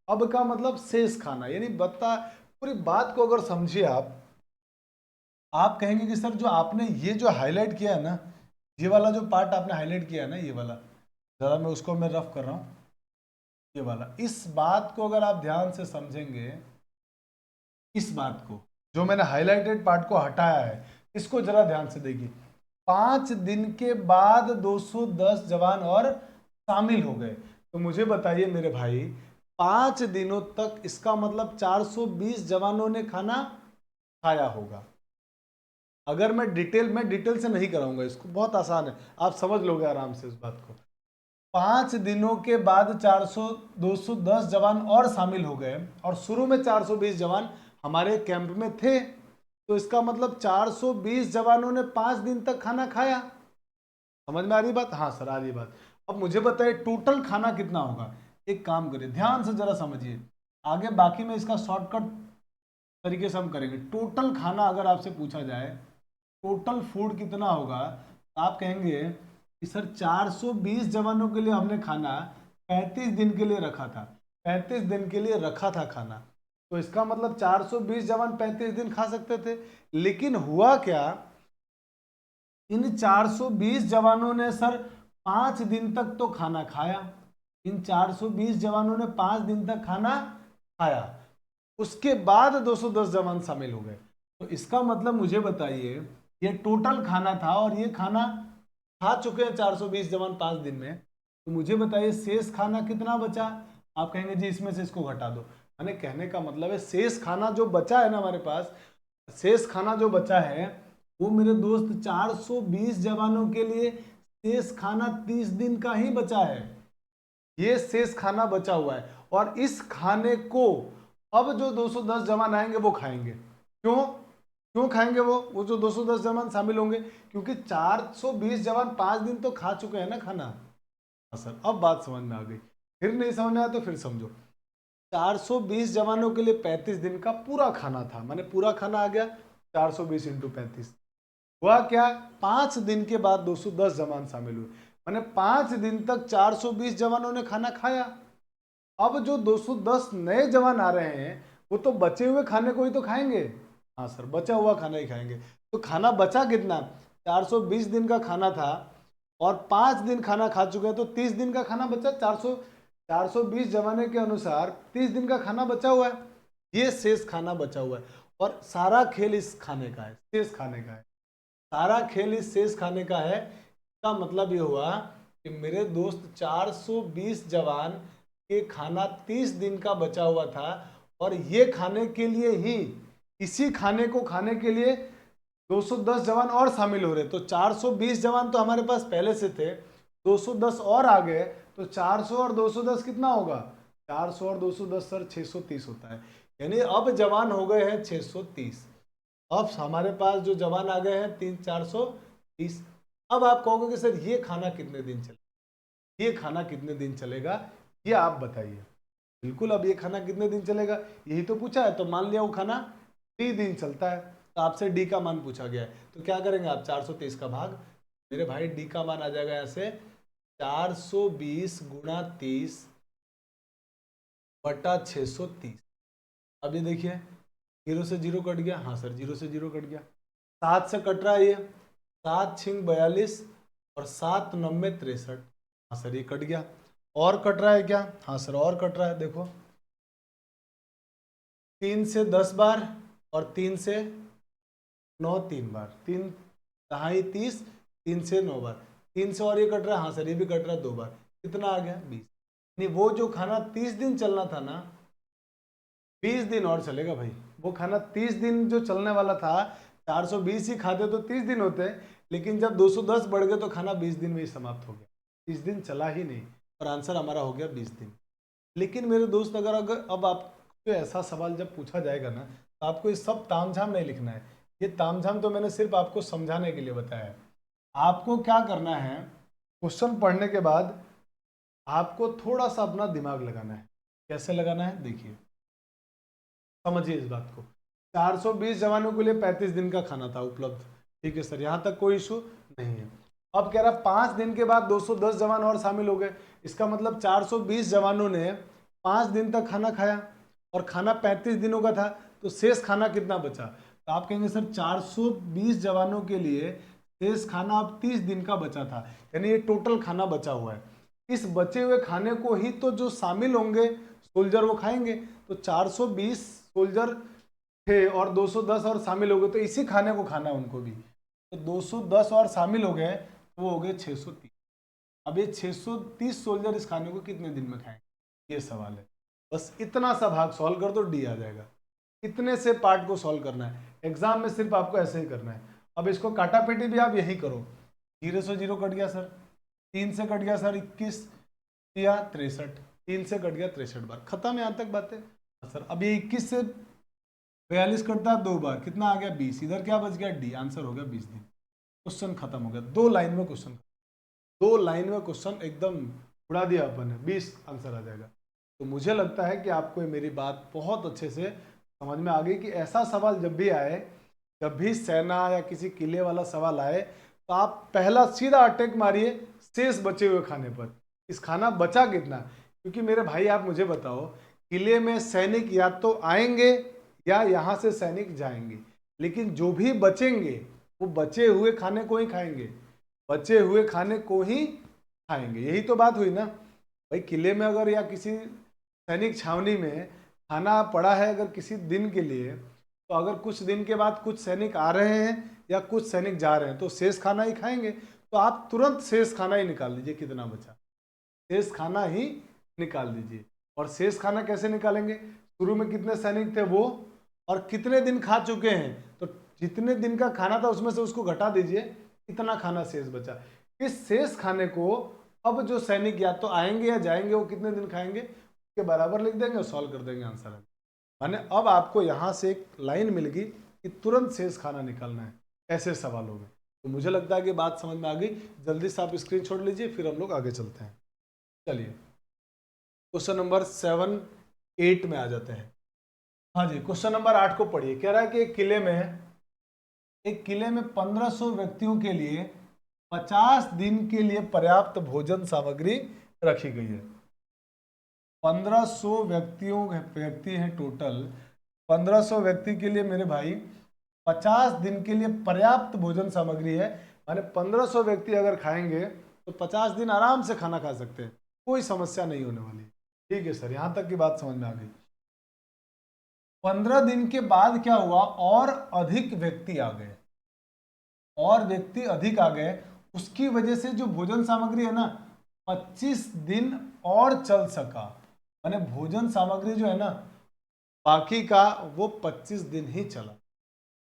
[SPEAKER 1] अब का मतलब शेष खाना, यानी बता पूरी बात को अगर समझिए आप कहेंगे कि सर जो आपने ये जो हाईलाइट किया है ना, ये वाला जो पार्ट आपने हाईलाइट किया है ना, ये वाला जरा मैं उसको मैं रफ कर रहा हूं, ये वाला, इस बात को अगर आप ध्यान से समझेंगे, इस बात को जो मैंने हाईलाइटेड पार्ट को हटाया है, इसको जरा ध्यान से देखिए। 5 दिन के बाद 210 जवान और शामिल हो गए। तो मुझे बताइए मेरे भाई, 5 दिनों तक इसका मतलब 420 जवानों ने खाना खाया होगा। अगर मैं डिटेल से नहीं कराऊंगा इसको, बहुत आसान है, आप समझ लोगे आराम से इस बात को। 5 दिनों के बाद 210 जवान और शामिल हो गए, और शुरू में 420 जवान हमारे कैंप में थे, तो इसका मतलब 420 जवानों ने 5 दिन तक खाना खाया। समझ में आ रही बात? हाँ सर, आ रही बात। अब मुझे बताइए टोटल खाना कितना होगा। एक काम करिए, ध्यान से जरा समझिए, आगे बाकी में इसका शॉर्टकट तरीके से हम करेंगे। टोटल खाना अगर आपसे पूछा जाए, टोटल फूड कितना होगा, तो आप कहेंगे कि सर 420 जवानों के लिए हमने खाना 35 दिन के लिए रखा था, 35 दिन के लिए रखा था खाना, तो इसका मतलब 420 जवान 35 दिन खा सकते थे। लेकिन हुआ क्या, इन 420 जवानों ने सर 5 दिन तक तो खाना खाया। इन 420 जवानों ने 5 दिन तक खाना खाया, उसके बाद 210 जवान शामिल हो गए। तो इसका मतलब मुझे बताइए, ये टोटल खाना था और ये खाना खा चुके हैं 420 जवान 5 दिन में, तो मुझे बताइए शेष खाना कितना बचा। आप कहेंगे जी इसमें से इसको घटा दो। मैंने कहने का मतलब है शेष खाना जो बचा है ना हमारे पास, शेष खाना जो बचा है वो मेरे दोस्त 420 जवानों के लिए शेष खाना 30 दिन का ही बचा है। ये शेष खाना बचा हुआ है, और इस खाने को अब जो 210 जवान आएंगे वो खाएंगे। क्यों खाएंगे वो जो 210 जवान शामिल होंगे, क्योंकि 420 जवान 5 दिन तो खा चुके हैं ना खाना। हाँ सर, अब बात समझ में आ गई, फिर नहीं समझ में आया तो फिर समझो। 420 जवानों के लिए 35 दिन का पूरा खाना था, माने पूरा खाना आ गया 420 इंटू 35। हुआ क्या, 5 दिन के बाद 210 जवान शामिल हुए, माने 5 दिन तक 420 जवानों ने खाना खाया। अब जो 210 नए जवान आ रहे हैं, वो तो बचे हुए खाने को ही तो खाएंगे। हाँ सर, बचा हुआ खाना ही खाएंगे। तो खाना बचा कितना, 420 दिन का खाना था और 5 दिन खाना खा चुके हैं, तो 30 दिन का खाना बचा। 420 जमाने के अनुसार 30 दिन का खाना बचा हुआ है, ये शेष खाना बचा हुआ है। और सारा खेल इस खाने का है, शेष खाने का है, सारा खेल इस शेष खाने का है। इसका मतलब ये हुआ कि मेरे दोस्त 420 जवान कि खाना 30 दिन का बचा हुआ था और ये खाने के लिए ही, इसी खाने को खाने के लिए 210 जवान और शामिल हो रहे। तो 420 जवान तो हमारे पास पहले से थे, 210 और आ गए, तो 400 और 210 कितना होगा? 400 और 210 सर 630 होता है। यानी अब जवान हो गए हैं 630। अब हमारे पास जो जवान आ गए हैं 430। अब आप कहोगे कि सर ये खाना कितने दिन चलेगा, ये खाना कितने दिन चलेगा, ये आप बताइए। बिल्कुल, अब ये खाना कितने दिन चलेगा यही तो पूछा है। तो मान लिया वो खाना 30 दिन चलता है, तो आपसे डी का मान पूछा गया है, तो क्या करेंगे आप? 430 का भाग, मेरे भाई डी का मान आ जाएगा ऐसे 420 गुणा 30 बटा 630। अब ये देखिए 0 से 0 कट गया, हाँ सर 0 से 0 कट गया। 7 से कट रहा है ये, 7 छिंग 42 और 7 9 63, हाँ सर ये कट गया। और कट रहा है क्या? हाँ सर और कट रहा है, देखो 3 से 10 बार और 3 से 9 3 बार, 3 दहाई 30, 3 से 9 बार, 3 से और ये कट रहा है, हाँ सर ये भी कट रहा है 2 बार, कितना आ गया? 20। नहीं, वो जो खाना 30 दिन चलना था ना, 20 दिन और चलेगा भाई। वो खाना 30 दिन जो चलने वाला था, 420 ही खाते तो 30 दिन होते, लेकिन जब 210 बढ़ गए तो खाना 20 दिन में ही समाप्त हो गया, 30 दिन चला ही नहीं, और आंसर हमारा हो गया 20 दिन। लेकिन मेरे दोस्त, अगर अब आपको ऐसा सवाल जब पूछा जाएगा ना, तो आपको ये सब तामझाम नहीं लिखना है। ये तामझाम तो मैंने सिर्फ आपको समझाने के लिए बताया है। आपको क्या करना है, क्वेश्चन पढ़ने के बाद आपको थोड़ा सा अपना दिमाग लगाना है। कैसे लगाना है देखिए, समझिए इस बात को। 420 जवानों के लिए 35 दिन का खाना था उपलब्ध, ठीक है सर, यहां तक कोई इशू नहीं है। अब कह रहा 5 दिन के बाद 210 जवान और शामिल हो गए, इसका मतलब 420 जवानों ने 5 दिन तक खाना खाया और खाना 35 दिनों का था, तो शेष खाना कितना बचा? तो आप कहेंगे सर 420 जवानों के लिए शेष खाना अब 30 दिन का बचा था, यानी ये टोटल खाना बचा हुआ है। इस बचे हुए खाने को ही तो जो शामिल होंगे सोल्जर वो खाएंगे। तो 420 सोल्जर थे और 210 और शामिल हो गए, तो इसी खाने को खाना है उनको भी। तो 210 और शामिल हो गए तो वो हो गए 630। अब ये 630 सोल्जर इस खाने को कितने दिन में खाएंगे, ये सवाल है। बस इतना सा भाग सॉल्व कर दो, डी आ जाएगा। इतने से पार्ट को सॉल्व करना है, एग्जाम में सिर्फ आपको ऐसे ही करना है। अब इसको काटा पेटी भी आप यही करो। 0 से 0 कट गया सर, 3 से कट गया सर 21 या 63, 3 से कट गया 63 बार, खत्म है यहाँ तक बातें। सर अब ये 21 से 42 कटता है 2 बार, कितना आ गया? 20। इधर क्या बच गया? डी, आंसर हो गया 20 दिन। क्वेश्चन खत्म हो गया, 2 लाइन में क्वेश्चन, 2 लाइन में क्वेश्चन एकदम उड़ा दिया अपन ने, 20 आंसर आ जाएगा। तो मुझे लगता है कि आपको मेरी बात बहुत अच्छे से समझ में आ गई कि ऐसा सवाल जब भी आए, जब भी सेना या किसी किले वाला सवाल आए, तो आप पहला सीधा अटैक मारिए शेष बचे हुए खाने पर। इस खाना बचा कितना, क्योंकि मेरे भाई आप मुझे बताओ, किले में सैनिक या तो आएंगे या यहाँ से सैनिक जाएंगे, लेकिन जो भी बचेंगे वो बचे हुए खाने को ही खाएंगे, बचे हुए खाने को ही खाएंगे। यही तो बात हुई ना भाई। किले में अगर या किसी सैनिक छावनी में खाना पड़ा है अगर किसी दिन के लिए, तो अगर कुछ दिन के बाद कुछ सैनिक आ रहे हैं या कुछ सैनिक जा रहे हैं, तो शेष खाना ही खाएंगे। तो आप तुरंत शेष खाना ही निकाल लीजिए, कितना बचा, शेष खाना ही निकाल दीजिए। और शेष खाना कैसे निकालेंगे? शुरू में कितने सैनिक थे वो, और कितने दिन खा चुके हैं, तो जितने दिन का खाना था उसमें से उसको घटा दीजिए, कितना खाना शेष बचा। इस शेष खाने को अब जो सैनिक या तो आएंगे या जाएंगे वो कितने दिन खाएंगे उसके बराबर लिख देंगे और सॉल्व कर देंगे आंसर। माने अब आपको यहाँ से एक लाइन मिल गई कि तुरंत शेष खाना निकालना है ऐसे सवालों में। तो मुझे लगता है कि बात समझ में आ गई। जल्दी से आप स्क्रीन छोड़ लीजिए, फिर हम लोग आगे चलते हैं। चलिए क्वेश्चन नंबर 7 8 में आ जाते हैं। हाँ जी, क्वेश्चन नंबर 8 को पढ़िए। कह रहा है कि एक किले में 1500 व्यक्तियों के लिए 50 दिन के लिए पर्याप्त भोजन सामग्री रखी गई है। 1500 व्यक्ति हैं टोटल। 1500 व्यक्ति के लिए मेरे भाई 50 दिन के लिए पर्याप्त भोजन सामग्री है। माने 1500 व्यक्ति अगर खाएंगे तो 50 दिन आराम से खाना खा सकते हैं, कोई समस्या नहीं होने वाली। ठीक है सर, यहां तक की बात समझ में आ गई। 15 दिन के बाद क्या हुआ, और अधिक व्यक्ति आ गए, और व्यक्ति अधिक आ गए, उसकी वजह से जो भोजन सामग्री है ना 25 दिन और चल सका। माने भोजन सामग्री जो है ना बाकी का वो 25 दिन ही चला।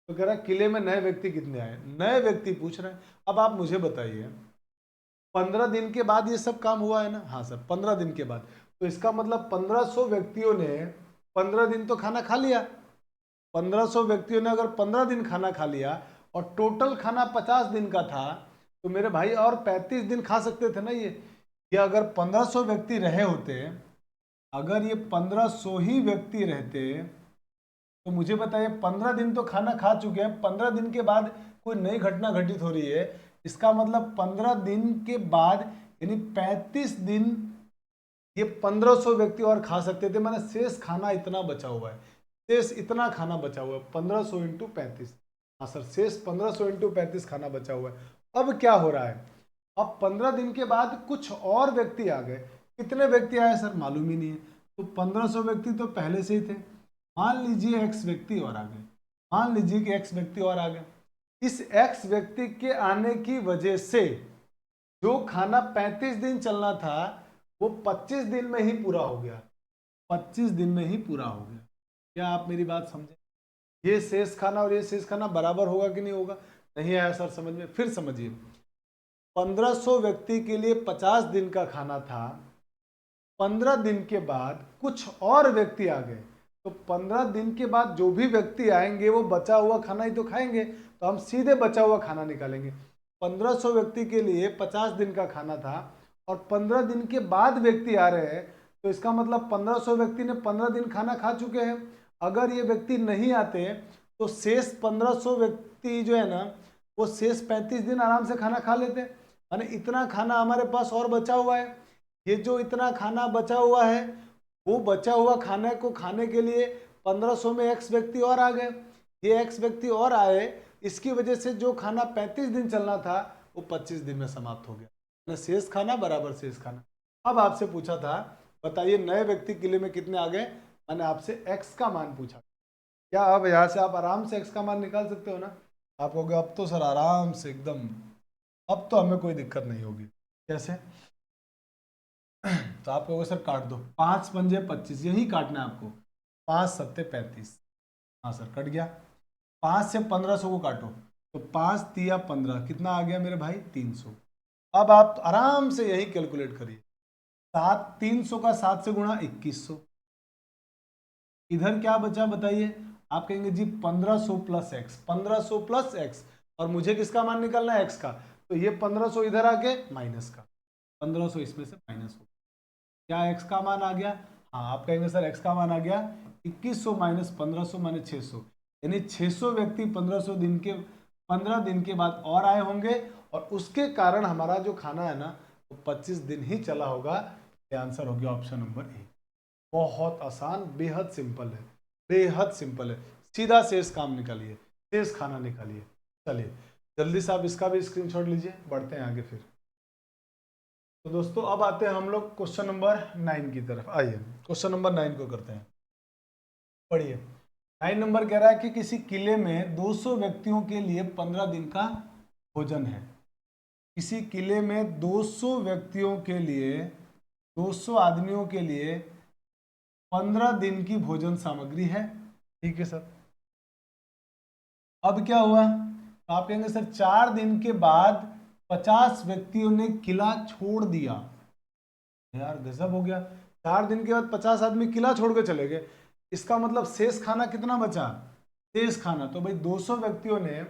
[SPEAKER 1] तो कह रहा है किले में नए व्यक्ति कितने आए, नए व्यक्ति पूछ रहे हैं। अब आप मुझे बताइए 15 दिन के बाद ये सब काम हुआ है ना, हाँ सर 15 दिन के बाद, तो इसका मतलब 1500 व्यक्तियों ने 15 दिन तो खाना खा लिया। 1500 व्यक्तियों ने अगर 15 दिन खाना खा लिया और टोटल खाना 50 दिन का था, तो मेरे भाई और 35 दिन खा सकते थे ना ये अगर 1500 व्यक्ति रहे होते, अगर ये 1500 ही व्यक्ति रहते तो मुझे बताइए 15 दिन तो खाना खा चुके हैं, 15 दिन के बाद कोई नई घटना घटित हो रही है, इसका मतलब 15 दिन के बाद यानी 35 दिन ये 1500 व्यक्ति और खा सकते थे। मैंने शेष खाना इतना बचा हुआ है, शेष इतना खाना बचा हुआ है 1500 इंटू 35। हाँ सर शेष 1500 इंटू 35 खाना बचा हुआ है। अब क्या हो रहा है, अब 15 दिन के बाद कुछ और व्यक्ति आ गए। कितने व्यक्ति आए सर मालूम ही नहीं है, तो 1500 व्यक्ति तो पहले से ही थे। मान लीजिए एक्स व्यक्ति और आ गए, मान लीजिए कि एक्स व्यक्ति और आ गए। इस एक्स व्यक्ति के आने की वजह से जो खाना 35 दिन चलना था वो 25 दिन में ही पूरा हो गया, 25 दिन में ही पूरा हो गया। क्या आप मेरी बात समझे? ये शेष खाना और ये शेष खाना बराबर होगा कि नहीं होगा? नहीं आया सर समझ में? फिर समझिए 1500 व्यक्ति के लिए 50 दिन का खाना था, 15 दिन के बाद कुछ और व्यक्ति आ गए, तो 15 दिन के बाद जो भी व्यक्ति आएंगे वो बचा हुआ खाना ही तो खाएंगे, तो हम सीधे बचा हुआ खाना निकालेंगे। 1500 व्यक्ति के लिए 50 दिन का खाना था और 15 दिन के बाद व्यक्ति आ रहे हैं, तो इसका मतलब 1500 व्यक्ति ने 15 दिन खाना खा चुके हैं। अगर ये व्यक्ति नहीं आते तो शेष 1500 व्यक्ति जो है ना वो शेष 35 दिन आराम से खाना खा लेते, यानी इतना खाना हमारे पास और बचा हुआ है। ये जो इतना खाना बचा हुआ है वो बचा हुआ खाने को खाने के लिए 1500 में एक्स व्यक्ति और आ गए, ये एक्स व्यक्ति और आए, इसकी वजह से जो खाना 35 दिन चलना था वो 25 दिन में समाप्त हो गया। शेष खाना बराबर शेष खाना। अब आपसे पूछा था बताइए नए व्यक्ति किले में कितने आ गए, मैंने आपसे एक्स का मान पूछा। क्या अब यहाँ से आप आराम से एक्स का मान निकाल सकते हो ना? आप कहोगे अब तो सर आराम से एकदम, अब तो हमें कोई दिक्कत नहीं होगी। कैसे? तो आप कहोगे सर काट दो, 5 पंजे 25, यही काटना है आपको, 5 सत्ते 35। हाँ सर कट गया। 5 से 1500 को काटो, तो 5 तिया 15, कितना आ गया मेरे भाई? 300। अब आप आराम से यही कैलकुलेट करिए, 300 का 7 से गुणा 2100। इधर क्या बचा बताइए? आप कहेंगे जी 1500 प्लस एक्स, 1500 प्लस एक्स, और मुझे किसका मान निकालना है? एक्स का। तो ये 1500 इधर आके माइनस का, 1500 इसमें से माइनस हो, क्या एक्स का मान आ गया? हाँ आप कहेंगे सर एक्स का मान आ गया 2100 माइनस 1500 माइनस 600, यानी 600 व्यक्ति 15 दिन के बाद और आए होंगे, और उसके कारण हमारा जो खाना है ना वो 25 दिन ही चला होगा। ये आंसर हो गया ऑप्शन नंबर ए। बहुत आसान, बेहद सिंपल है, बेहद सिंपल है। सीधा शेष काम निकालिए, शेष खाना निकालिए। चलिए जल्दी से आप इसका भी स्क्रीनशॉट लीजिए, बढ़ते हैं आगे फिर। तो दोस्तों अब आते हैं हम लोग क्वेश्चन नंबर 9 की तरफ। आइए क्वेश्चन नंबर 9 को करते हैं, पढ़िए। 9 नंबर कह रहा है कि किसी किले में 200 व्यक्तियों के लिए 15 दिन का भोजन है। किसी किले में 200 व्यक्तियों के लिए, 200 आदमियों के लिए 15 दिन की भोजन सामग्री है। ठीक है सर। अब क्या हुआ? तो आप कहेंगे सर 4 दिन के बाद 50 व्यक्तियों ने किला छोड़ दिया। यार गजब हो गया, 4 दिन के बाद 50 आदमी किला छोड़ के चले गए, इसका मतलब शेष खाना कितना बचा? शेष खाना तो भाई 200 व्यक्तियों ने,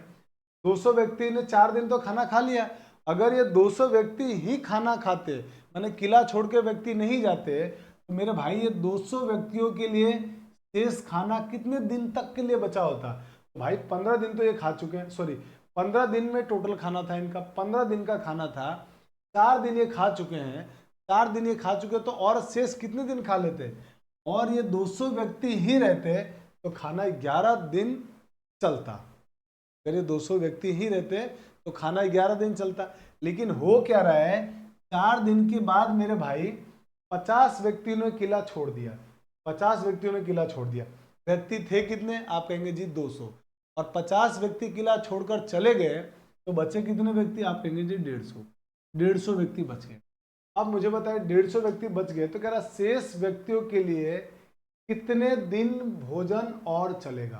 [SPEAKER 1] 200 व्यक्ति ने 4 दिन तो खाना खा लिया। अगर ये 200 व्यक्ति ही खाना खाते, माने किला छोड़ के व्यक्ति नहीं जाते, तो मेरे भाई ये 200 व्यक्तियों के लिए शेष खाना कितने दिन तक के लिए बचा होता? तो भाई 15 दिन तो ये खा चुके हैं, सॉरी 15 दिन में टोटल खाना था इनका, 15 दिन का खाना था, 4 दिन ये खा चुके हैं, 4 दिन ये खा चुके तो और शेष कितने दिन खा लेते? और ये 200 व्यक्ति ही रहते तो खाना 11 दिन चलता। अगर ये 200 व्यक्ति ही रहते तो खाना 11 दिन चलता। लेकिन हो क्या रहा है, 4 दिन के बाद मेरे भाई 50 व्यक्तियों ने किला छोड़ दिया, 50 व्यक्तियों ने किला छोड़ दिया। व्यक्ति थे कितने? आप कहेंगे जी 200, और 50 व्यक्ति किला छोड़कर चले गए तो बचे कितने व्यक्ति? आप कहेंगे जी 150, 150 व्यक्ति बच गए। अब मुझे बताए 150 व्यक्ति बच गए, तो कह रहा शेष व्यक्तियों के लिए कितने दिन भोजन और चलेगा,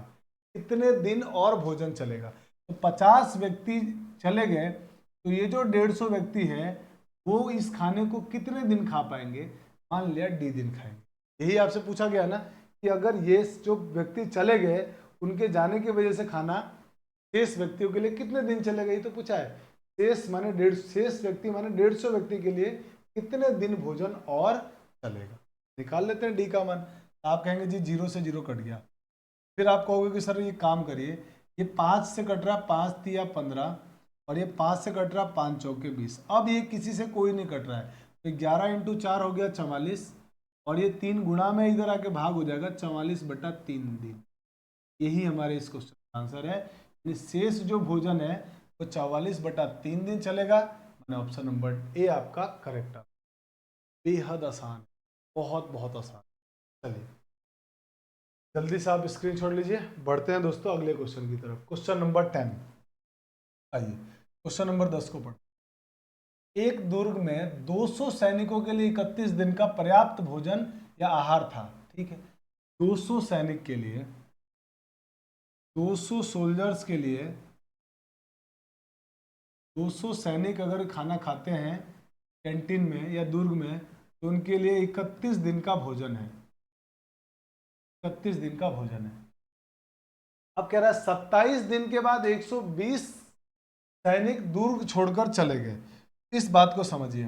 [SPEAKER 1] कितने दिन और भोजन चलेगा। तो 50 व्यक्ति चले गए, तो ये जो 150 व्यक्ति है वो इस खाने को कितने दिन खा पाएंगे। मान लिया डी दिन खाएंगे। यही आपसे पूछा गया ना कि अगर ये जो व्यक्ति चले गए उनके जाने की वजह से खाना शेष व्यक्तियों के लिए कितने दिन चलेगा, ये तो पूछा है। शेष माने 150, शेष व्यक्ति माने 150 व्यक्ति के लिए कितने दिन भोजन और चलेगा। निकाल लेते हैं डी का मान। आप कहेंगे जी 0 से 0 कट गया। फिर आप कहोगे कि सर ये काम करिए, ये 5 से कट रहा, 5 तिया 15, और ये 5 से कट रहा, 5 चौके 20। अब ये किसी से कोई नहीं कट रहा है, तो 11 × 4 हो गया 44, और ये 3 गुणा में इधर आके भाग हो जाएगा 44/3 दिन। यही हमारे इस क्वेश्चन का आंसर है। शेष जो भोजन है वो 44/3 दिन चलेगा। मैंने ऑप्शन नंबर ए आपका करेक्ट है। बेहद आसान, बहुत बहुत आसान। चलिए जल्दी से आप स्क्रीन छोड़ लीजिए, बढ़ते हैं दोस्तों अगले क्वेश्चन की तरफ। Question number 10। आइए क्वेश्चन नंबर 10 को पढ़ते। एक दुर्ग में 200 सैनिकों के लिए 31 दिन का पर्याप्त भोजन या आहार था। ठीक है, 200 सैनिक के लिए, 200 सोल्जर्स के लिए, 200 सैनिक अगर खाना खाते हैं कैंटीन में या दुर्ग में, तो उनके लिए 31 दिन का भोजन है। 31 दिन का भोजन है। अब कह रहा है 27 दिन के बाद 120 सैनिक दुर्ग छोड़कर चले गए। इस बात को समझिए,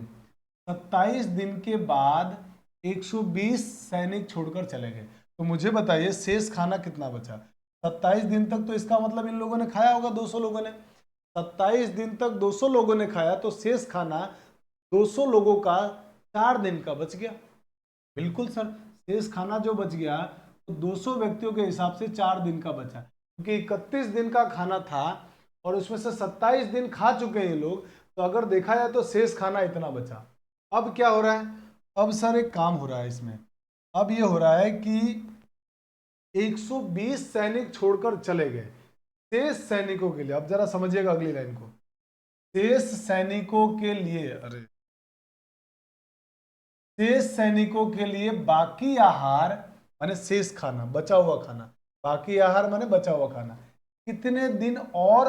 [SPEAKER 1] 27 दिन के बाद 120 सैनिक छोड़कर चले गए, तो मुझे बताइए शेष खाना कितना बचा। 27 दिन तक तो इसका मतलब इन लोगों ने खाया होगा, 200 लोगों ने। 27 दिन तक 200 लोगों ने खाया, तो शेष खाना 200 लोगों का 4 दिन का बच गया। बिल्कुल सर, शेष खाना जो बच गया तो 200 व्यक्तियों के हिसाब से 4 दिन का बचा, क्योंकि 31 दिन का खाना था और उसमें से 27 दिन खा चुके हैं ये लोग, तो अगर देखा जाए तो शेष खाना इतना बचा। अब क्या हो रहा है, अब सर एक काम हो रहा है इसमें। अब ये हो रहा है कि 120 सैनिक छोड़कर चले गए, शेष सैनिकों के लिए, अब जरा समझिएगा अगली लाइन को, शेष सैनिकों के लिए, अरे शेष सैनिकों के लिए बाकी आहार माने शेष खाना, बचा हुआ खाना, बाकी आहार माने बचा हुआ खाना कितने दिन और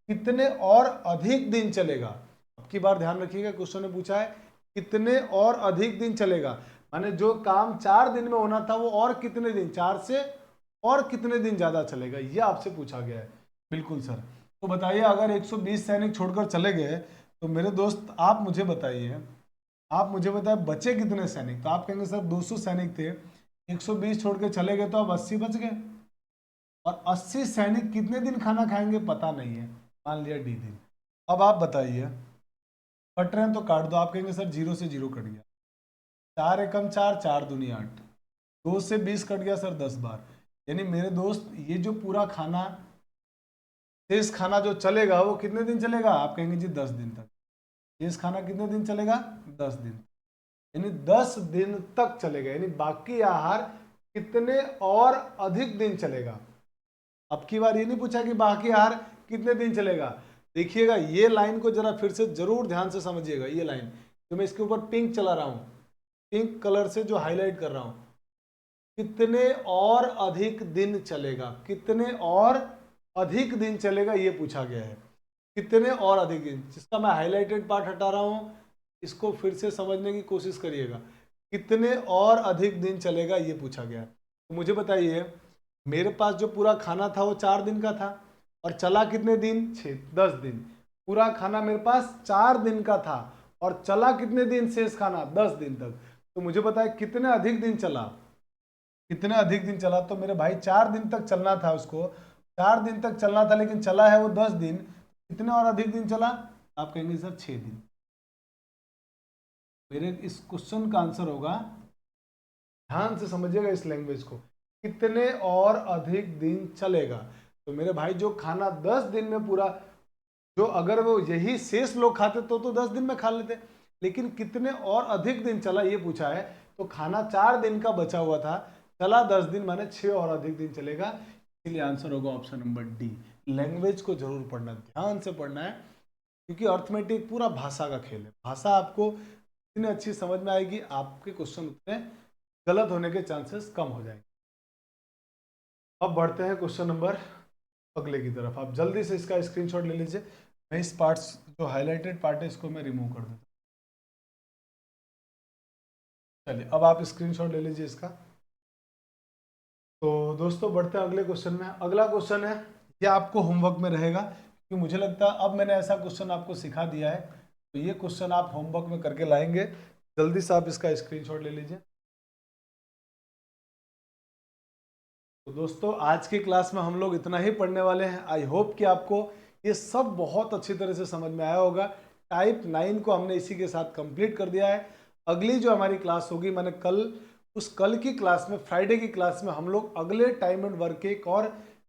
[SPEAKER 1] कितने और अधिक दिन चलेगा। अब की बार ध्यान रखिएगा, क्वेश्चन ने पूछा है कितने और अधिक दिन चलेगा, माने जो काम 4 दिन में होना था वो और कितने दिन, 4 से और कितने दिन ज्यादा चलेगा, ये आपसे पूछा गया है। बिल्कुल सर, तो बताइए अगर 120 सैनिक छोड़कर चले गए, तो मेरे दोस्त आप मुझे बताइए, आप मुझे बताए बचे कितने सैनिक। तो आप कहेंगे सर 200 सैनिक थे, 120 छोड़ के चले गए तो अब 80 बच गए, और 80 सैनिक कितने दिन खाना खाएंगे पता नहीं है, मान लिया डी दिन। अब आप बताइए, कट रहे हैं तो काट दो। आप कहेंगे सर 0 से 0 कट गया, 4 एकम 4, 4 दूनी 8, 2 से 20 कट गया सर 10 बार। यानी मेरे दोस्त ये जो पूरा खाना, शेष खाना जो चलेगा वो कितने दिन चलेगा, आप कहेंगे जी 10 दिन तक। शेष खाना कितने दिन चलेगा, 10 दिन, यानी 10 दिन तक चलेगा, यानी बाकी आहार कितने और अधिक दिन चलेगा। अब की बार ये नहीं पूछा कि बाकी आहार कितने दिन चलेगा। देखिएगा ये लाइन को जरा फिर से जरूर ध्यान से समझिएगा। ये लाइन जो मैं इसके ऊपर पिंक चला रहा हूं, पिंक कलर से जो हाईलाइट कर रहा हूं, कितने और अधिक दिन चलेगा, कितने और अधिक दिन चलेगा, ये पूछा गया है। कितने और अधिक दिन, जिसका मैं हाईलाइटेड पार्ट हटा रहा हूं, इसको फिर से समझने की कोशिश करिएगा। कितने और अधिक दिन चलेगा ये पूछा गया। तो मुझे बताइए, मेरे पास जो पूरा खाना था वो 4 दिन का था, और चला कितने दिन, 10 दिन। पूरा खाना मेरे पास 4 दिन का था और चला कितने दिन शेष खाना, 10 दिन तक। तो मुझे बताए कितने अधिक दिन चला, कितने अधिक दिन चला। तो मेरे भाई 4 दिन तक चलना था उसको, 4 दिन तक चलना था, लेकिन चला है वो 10 दिन। कितने और अधिक दिन चला, आप कहेंगे सर 6 दिन। मेरे इस क्वेश्चन का आंसर होगा, ध्यान से समझिएगा इस लैंग्वेज को, कितने और अधिक दिन चलेगा। तो मेरे भाई जो खाना 10 दिन में पूरा, जो अगर वो यही शेष लोग खाते तो 10 दिन में खा लेते, लेकिन कितने और अधिक दिन चला ये पूछा है। तो खाना 4 दिन का बचा हुआ था, चला 10 दिन, माने 6 और अधिक दिन चलेगा। इसलिए आंसर होगा ऑप्शन नंबर डी। लैंग्वेज को जरूर पढ़ना, ध्यान से पढ़ना है, क्योंकि अर्थमेटिक पूरा भाषा का खेल है। भाषा आपको जितनी अच्छी समझ में आएगी आपके क्वेश्चन उतने गलत होने के चांसेस कम हो जाएंगे। अब बढ़ते हैं क्वेश्चन नंबर अगले की तरफ। आप जल्दी से इसका स्क्रीनशॉट ले लीजिए। मैं इस पार्ट्स जो हाईलाइटेड पार्ट है इसको मैं रिमूव कर देता हूँ। चलिए अब आप स्क्रीनशॉट ले लीजिए इसका। तो दोस्तों बढ़ते हैं अगले क्वेश्चन में। अगला क्वेश्चन है, ये आपको होमवर्क में रहेगा, क्योंकि मुझे लगता है अब मैंने ऐसा क्वेश्चन आपको सिखा दिया है, तो ये क्वेश्चन आप होमवर्क में करके लाएंगे। जल्दी से आप इसका स्क्रीनशॉट ले लीजिए। तो दोस्तों आज की क्लास में हम लोग इतना ही पढ़ने वाले हैं। आई होप कि आपको ये सब बहुत अच्छी तरह से समझ में आया होगा। टाइप 9 को हमने इसी के साथ कंप्लीट कर दिया है। अगली जो हमारी क्लास होगी, मैंने कल की क्लास में, फ्राइडे की क्लास में हम लोग अगले टाइम एंड वर्क के एक और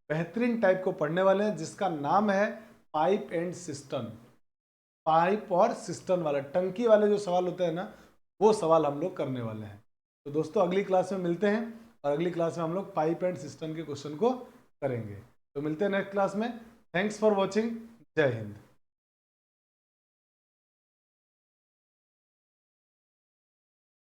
[SPEAKER 1] बेहतरीन टाइप को पढ़ने वाले हैं, जिसका नाम है पाइप एंड सिस्टम। पाइप और सिस्टम वाला, टंकी वाले जो सवाल होते हैं ना, वो सवाल हम लोग करने वाले हैं। तो दोस्तों अगली क्लास में मिलते हैं, और अगली क्लास में हम लोग पाइप एंड सिस्टम के क्वेश्चन को करेंगे। तो मिलते हैं नेक्स्ट क्लास में। Thanks for watching. जय हिंद।